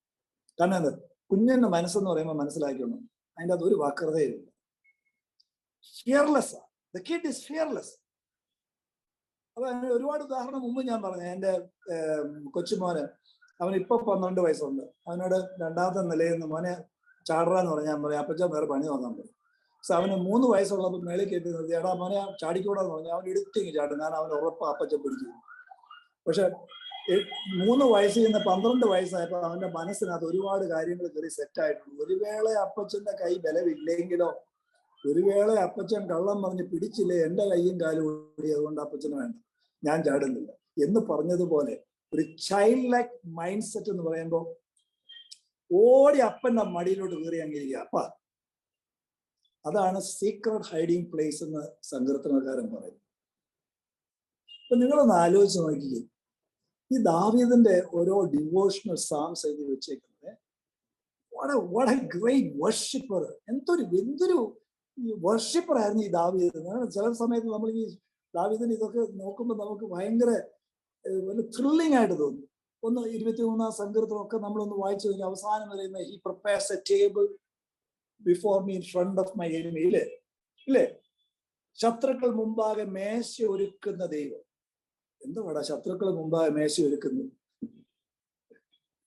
കാരണം എന്താ, കുഞ്ഞിന്റെ മനസ്സെന്ന് പറയുമ്പോൾ മനസ്സിലാക്കണം, അതിൻ്റെ അത് ഒരു വക്രതയില്ല. Fearless. The kid is fearless. അപ്പൊ അതിന് ഒരുപാട് ഉദാഹരണം മുമ്പ് ഞാൻ പറഞ്ഞു. എൻ്റെ കൊച്ചുമോന്, അവന് ഇപ്പൊ 12 വയസ്സുണ്ട്. അവനോട് രണ്ടാമത്തെ നിലയിൽ നിന്ന് മോനെ ചാടറാന്ന് പറഞ്ഞാൽ ഞാൻ പറയാം, അപ്പച്ചാ വേറെ പണി നോക്കാൻ പറയും. സോ അവന് 3 വയസ്സുള്ളപ്പോൾ മേളിൽ കയറ്റി നിർത്തി, എടാ മോനെ ചാടിക്കൂടാന്ന് പറഞ്ഞാൽ അവൻ എടുത്തിങ്ങി ചാടും. കാരണം അവൻ ഉറപ്പ് അപ്പച്ചൻ പിടിച്ചു. പക്ഷെ 3 വയസ്സിൽ നിന്ന് 12 വയസ്സായപ്പോൾ അവന്റെ മനസ്സിനകത്ത് ഒരുപാട് കാര്യങ്ങൾ കയറി സെറ്റായിട്ടുണ്ട്. ഒരു വേള അപ്പച്ചന്റെ കൈ ബലമില്ലെങ്കിലോ, ഒരു വേള അപ്പച്ചൻ കള്ളം പറഞ്ഞ് പിടിച്ചില്ലേ എന്റെ കൈയും കാലും ഓടി, അതുകൊണ്ട് അപ്പച്ചന് വേണ്ട, ഞാൻ ചാടുന്നില്ല എന്ന് പറഞ്ഞതുപോലെ ഒരു ചൈൽഡ് ലൈക്ക് മൈൻഡ് സെറ്റ് എന്ന് പറയുമ്പോൾ ഓടി അപ്പന്റെ മടിയിലോട്ട് കയറി അങ്ങിരിക്കുക. അപ്പ അതാണ് സീക്രട്ട് ഹൈഡിങ് പ്ലേസ് എന്ന് സങ്കീർത്തനക്കാരൻ പറയുന്നത്. അപ്പൊ നിങ്ങളൊന്ന് ആലോചിച്ച് നോക്കിയേ, ഈ ദാവീദിന്റെ ഓരോ ഡിവോഷണൽ സാംസ് എഴുതി വെച്ചേക്കുന്നത്, what a great worshipper. എന്തൊരു വർഷിപ്പർ ആയിരുന്നു ഈ ദാവീദ്. ചില സമയത്ത് നമ്മൾ ഈ ദാവീദിന് ഇതൊക്കെ നോക്കുമ്പോൾ നമുക്ക് ഭയങ്കര ത്രില്ലിംഗ് ആയിട്ട് തോന്നും. 23-ാം സങ്കീർത്തനമൊക്കെ നമ്മളൊന്ന് വായിച്ചു കഴിഞ്ഞാൽ അവസാനം പറയുന്ന he prepares a table before me in front of my enemy. ഇല്ലേ? ശത്രുക്കൾ മുമ്പാകെ മേശ ഒരുക്കുന്ന ദൈവം. എന്തുവാടാ ശത്രുക്കൾ മുമ്പാകെ മേശ ഒരുക്കുന്നു?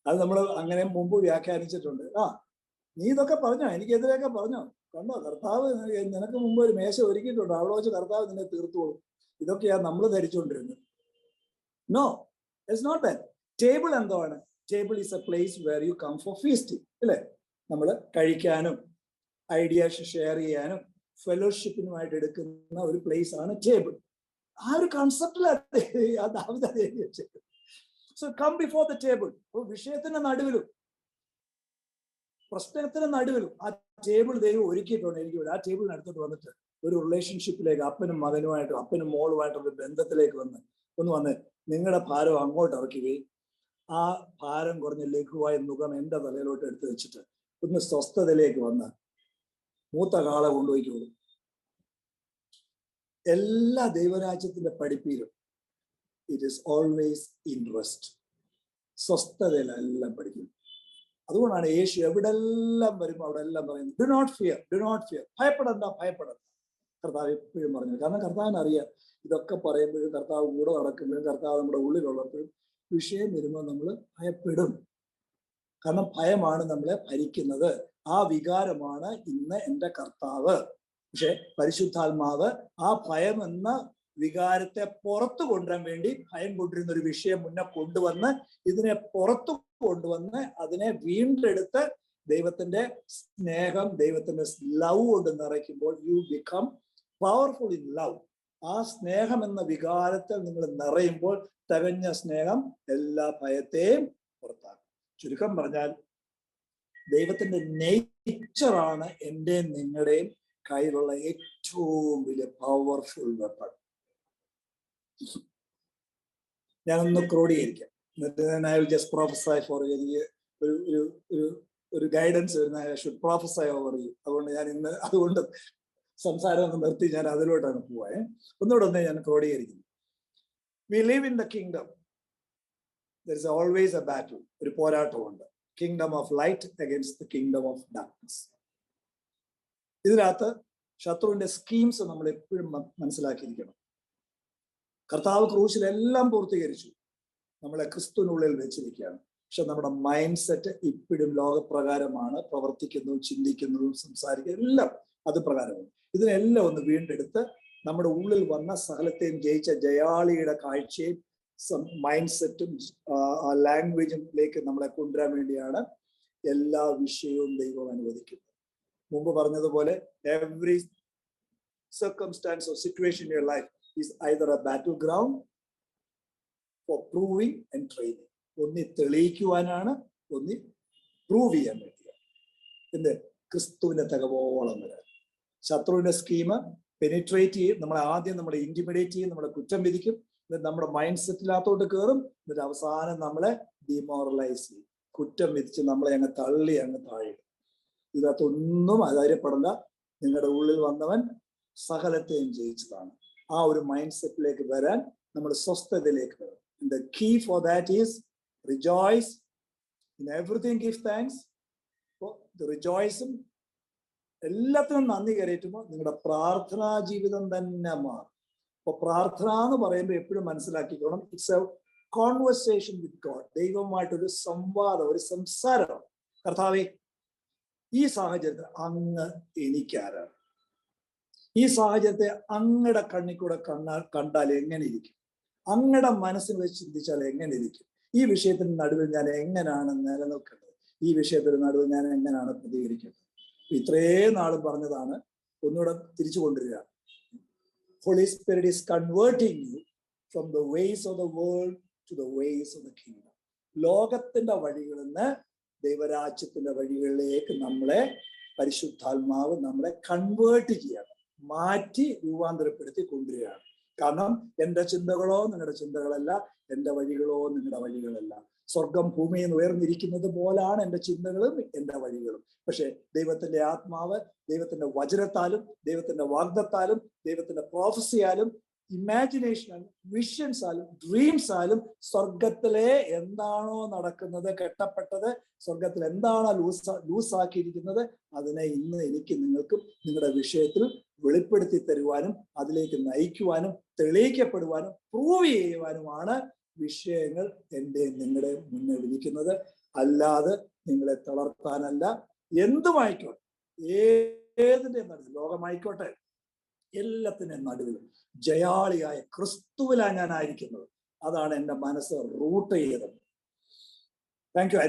അത് നമ്മൾ അങ്ങനെ മുമ്പ് വ്യാഖ്യാനിച്ചിട്ടുണ്ട്. നീ ഇതൊക്കെ പറഞ്ഞോ, എനിക്കെതിരെയൊക്കെ പറഞ്ഞോ, കണ്ടോ കർത്താവ് നിനക്ക് മുമ്പ് ഒരു മേശ ഒരുക്കിയിട്ടുണ്ട്, അവിടെ വെച്ച് കർത്താവ് നിന്നെ തീർത്തോളും. ഇതൊക്കെയാണ് നമ്മൾ ധരിച്ചുകൊണ്ടിരുന്നത്. No, it's not that. Table എന്താണ്? Table is a place where you come for feasting. അല്ലേ? നമ്മൾ കഴിക്കാനും ഐഡിയാസ് ഷെയർ ചെയ്യാനും ഫെലോഷിപ്പിനുമായിട്ട് എടുക്കുന്ന ഒരു പ്ലേസ് ആണ് ടേബിൾ. ആ ഒരു കൺസെപ്റ്റിലാണ് so come before the table. വിഷയത്തിന്റെ നടുവിലും പ്രശ്നത്തിന് നടുവിലും ആ ടേബിൾ ദൈവം ഒരുക്കിയിട്ടുണ്ട്. എനിക്ക് ആ ടേബിളിന് അടുത്തോട്ട് വന്നിട്ട് ഒരു റിലേഷൻഷിപ്പിലേക്ക്, അപ്പനും മകനുമായിട്ടും അപ്പനും മോളുമായിട്ടുള്ള ബന്ധത്തിലേക്ക് വന്ന് നിങ്ങളുടെ ഭാരം അങ്ങോട്ട് ഇറക്കുകയും ആ ഭാരം കുറഞ്ഞ ലഘുവായ മുഖം എൻ്റെ തലയിലോട്ട് എടുത്തു വെച്ചിട്ട് ഒന്ന് സ്വസ്ഥതയിലേക്ക് വന്ന് മൂത്ത കാള കൊണ്ടുപോയിക്കോളും. എല്ലാ ദൈവരാജ്യത്തിന്റെ പഠിപ്പിലും it is always in rest. സ്വസ്ഥതയിലെല്ലാം പഠിക്കുന്നു. അതുകൊണ്ടാണ് യേശു എവിടെല്ലാം വരുമ്പോൾ അവിടെ എല്ലാം പറയുന്നത് do not fear, do not fear. ഭയപ്പെടണ്ട. കർത്താവ് എപ്പോഴും പറഞ്ഞു. കാരണം കർത്താവിന് അറിയാം ഇതൊക്കെ പറയുമ്പോഴും, കർത്താവ് കൂടെ നടക്കുമ്പോഴും, കർത്താവ് നമ്മുടെ ഉള്ളിലുള്ളപ്പോഴും വിഷയം വരുമ്പോൾ നമ്മൾ ഭയപ്പെടും. കാരണം ഭയമാണ് നമ്മളെ ഭരിക്കുന്നത്. ആ വികാരമാണ് ഇന്ന് എൻ്റെ കർത്താവ്. പക്ഷെ പരിശുദ്ധാത്മാവ് ആ ഭയം എന്ന വികാരത്തെ പുറത്തു കൊണ്ടുവരാൻ വേണ്ടി ഭയം കൊണ്ടിരുന്ന ഒരു വിഷയം മുന്നേ കൊണ്ടുവന്ന് ഇതിനെ പുറത്തു കൊണ്ടുവന്ന് അതിനെ വീണ്ടെടുത്ത് ദൈവത്തിന്റെ സ്നേഹം, ദൈവത്തിന്റെ ലവ് കൊണ്ട് നിറയ്ക്കുമ്പോൾ you become powerful in love. ആ സ്നേഹം എന്ന വികാരത്തിൽ നിങ്ങൾ നിറയുമ്പോൾ തികഞ്ഞ സ്നേഹം എല്ലാ ഭയത്തെയും പുറത്താക്കും. ചുരുക്കം പറഞ്ഞാൽ ദൈവത്തിന്റെ നേച്ചറാണ് എന്റെയും നിങ്ങളുടെയും കയ്യിലുള്ള ഏറ്റവും വലിയ പവർഫുൾ വെപ്പൺ. ഞാനൊന്ന് ക്രോഡീകരിക്കാം. I will just prophesy for you. ഒരു ഗൈഡൻസ് വരുന്ന I should prophesy over you. അതുകൊണ്ട് ഞാൻ ഇന്ന് അതുകൊണ്ട് സംസാരം ഒന്ന് നിർത്തി ഞാൻ അതിലോട്ടാണ് പോവാൻ. ഒന്നുകൂടെ ഞാൻ ക്രോഡീകരിക്കുന്നു. We live in the kingdom. There is always a battle. ഒരു പോരാട്ടമുണ്ട്. Kingdom of light against the kingdom of darkness. ഇതിനകത്ത് ശത്രുവിന്റെ സ്കീംസ് നമ്മൾ എപ്പോഴും മനസ്സിലാക്കിയിരിക്കണം. കർത്താവ് ക്രൂശിൽ എല്ലാം പൂർത്തീകരിച്ചു, നമ്മളെ ക്രിസ്തുവിനുള്ളിൽ വെച്ചിരിക്കുകയാണ്. പക്ഷെ നമ്മുടെ മൈൻഡ് സെറ്റ് ഇപ്പോഴും ലോകപ്രകാരമാണ് പ്രവർത്തിക്കുന്നതും ചിന്തിക്കുന്നതും സംസാരിക്കുന്നതും എല്ലാം അത് പ്രകാരമാണ്. ഇതിനെല്ലാം ഒന്ന് വീണ്ടെടുത്ത് നമ്മുടെ ഉള്ളിൽ വന്ന സകലത്തെയും ജയിച്ച ജയാളിയുടെ കാഴ്ചയും മൈൻഡ് സെറ്റും ലാംഗ്വേജിലേക്ക് നമ്മളെ കൊണ്ടുവരാൻ വേണ്ടിയാണ് എല്ലാ വിഷയവും ദൈവം അനുവദിക്കുന്നത്. മുമ്പ് പറഞ്ഞതുപോലെ every circumstance or situation in your life is either a battleground for proving and training. ഒന്നി തെളിയിക്കുവാനാണ്, ഒന്നി പ്രൂവ് ചെയ്യാൻ വേണ്ടിയാണ്. എന്ത്? ക്രിസ്തുവിന്റെ തികവോളം വരാൻ. ശത്രുവിന്റെ സ്കീം പെനിട്രേറ്റ് ചെയ്യും, നമ്മളെ ആദ്യം നമ്മളെ ഇന്റിമിഡേറ്റ് ചെയ്യും, നമ്മളെ കുറ്റം വിധിക്കും, എന്നിട്ട് നമ്മുടെ മൈൻഡ് സെറ്റിനകത്തോട്ട് കയറും, എന്നിട്ട് അവസാനം നമ്മളെ ഡിമോറലൈസ് ചെയ്യും, കുറ്റം വിധിച്ച് നമ്മളെ അങ്ങ് തള്ളി അങ്ങ് താഴെ. ഇതിനകത്തൊന്നും ആധാരപ്പെടണ്ട. നിങ്ങളുടെ ഉള്ളിൽ വന്നവൻ സകലത്തെയും ജയിച്ചതാണ്. ആ ഒരു മൈൻഡ് സെറ്റിലേക്ക് വരാൻ നമ്മൾ സ്വസ്ഥതയിലേക്ക് വരും. The key for that is rejoice in everything, give thanks. The rejoicing എല്ലാത്തിനും നന്ദി കരയറ്റുമ്പോൾ നിങ്ങളുടെ പ്രാർത്ഥനാ ജീവിതം തന്നെ മാറും. അപ്പൊ പ്രാർത്ഥന എന്ന് പറയുമ്പോൾ എപ്പോഴും മനസ്സിലാക്കിക്കോണം, it's a conversation with God. ദൈവവുമായിട്ടൊരു സംവാദം, ഒരു സംസാരമാണ്. കർത്താവേ, ഈ സാഹചര്യത്തിൽ അങ്ങ് എനിക്കാരാണ്? ഈ സാഹചര്യത്തെ അങ്ങയുടെ കണ്ണിൽ കൂടെ കണ്ടാൽ എങ്ങനെ ഇരിക്കും? അങ്ങയുടെ മനസ്സിൽ വെച്ച് ചിന്തിച്ചാൽ എങ്ങനെ ഇരിക്കും? ഈ വിഷയത്തിന് നടുവിൽ ഞാൻ എങ്ങനെയാണ് നിലനിൽക്കേണ്ടത്? ഈ വിഷയത്തിന് നടുവിൽ ഞാൻ എങ്ങനെയാണ് പ്രതികരിക്കേണ്ടത്? ഇത്രയും നാളും പറഞ്ഞതാണ്, ഒന്നുകൂടെ തിരിച്ചു കൊണ്ടുവരിക. Holy Spirit is converting you from the ways of the world to the ways of the kingdom. ലോകത്തിന്റെ വഴികളിൽ നിന്ന് ദൈവരാജ്യത്തിന്റെ വഴികളിലേക്ക് നമ്മളെ പരിശുദ്ധാത്മാവ് നമ്മളെ കൺവേർട്ട് ചെയ്യണം, മാറ്റി രൂപാന്തരപ്പെടുത്തി കൊണ്ടുവരികയാണ്. കാരണം എൻ്റെ ചിന്തകളോ നിങ്ങളുടെ ചിന്തകളല്ല, എൻ്റെ വഴികളോ നിങ്ങളുടെ വഴികളല്ല. സ്വർഗം ഭൂമിയിൽ നിന്ന് ഉയർന്നിരിക്കുന്നത് പോലാണ് എൻ്റെ ചിന്തകളും എൻ്റെ വഴികളും. പക്ഷെ ദൈവത്തിന്റെ ആത്മാവ് ദൈവത്തിന്റെ വചനത്താലും ദൈവത്തിന്റെ വാഗ്ദത്താലും ദൈവത്തിന്റെ പ്രോഫസിയാലും ഇമാജിനേഷനാലും വിഷൻസാലും ഡ്രീംസാലും സ്വർഗത്തിലെ എന്താണോ നടക്കുന്നത്, കെട്ടപ്പെട്ടത്, സ്വർഗത്തിൽ എന്താണോ ലൂസാക്കിയിരിക്കുന്നത്, അതിനെ ഇന്ന് എനിക്ക് നിങ്ങൾക്കും നിങ്ങളുടെ വിഷയത്തിൽ വെളിപ്പെടുത്തി തരുവാനും അതിലേക്ക് നയിക്കുവാനും തെളിയിക്കപ്പെടുവാനും പ്രൂവ് ചെയ്യുവാനുമാണ് വിഷയങ്ങൾ എൻ്റെ നിങ്ങളുടെ മുന്നിൽ ഇരിക്കുന്നത്. അല്ലാതെ നിങ്ങളെ തളർത്താനല്ല. എന്തുമായിക്കോട്ടെ, ഏതിൻ്റെ നടുവിൽ, ലോകമായിക്കോട്ടെ, എല്ലാത്തിനും നടുവിലും ജയാളിയായ ക്രിസ്തുവിലാണ് ഞാൻ ആയിരിക്കുന്നത്. അതാണ് എൻ്റെ മനസ്സ് റൂട്ട് ചെയ്തത്. Thank you.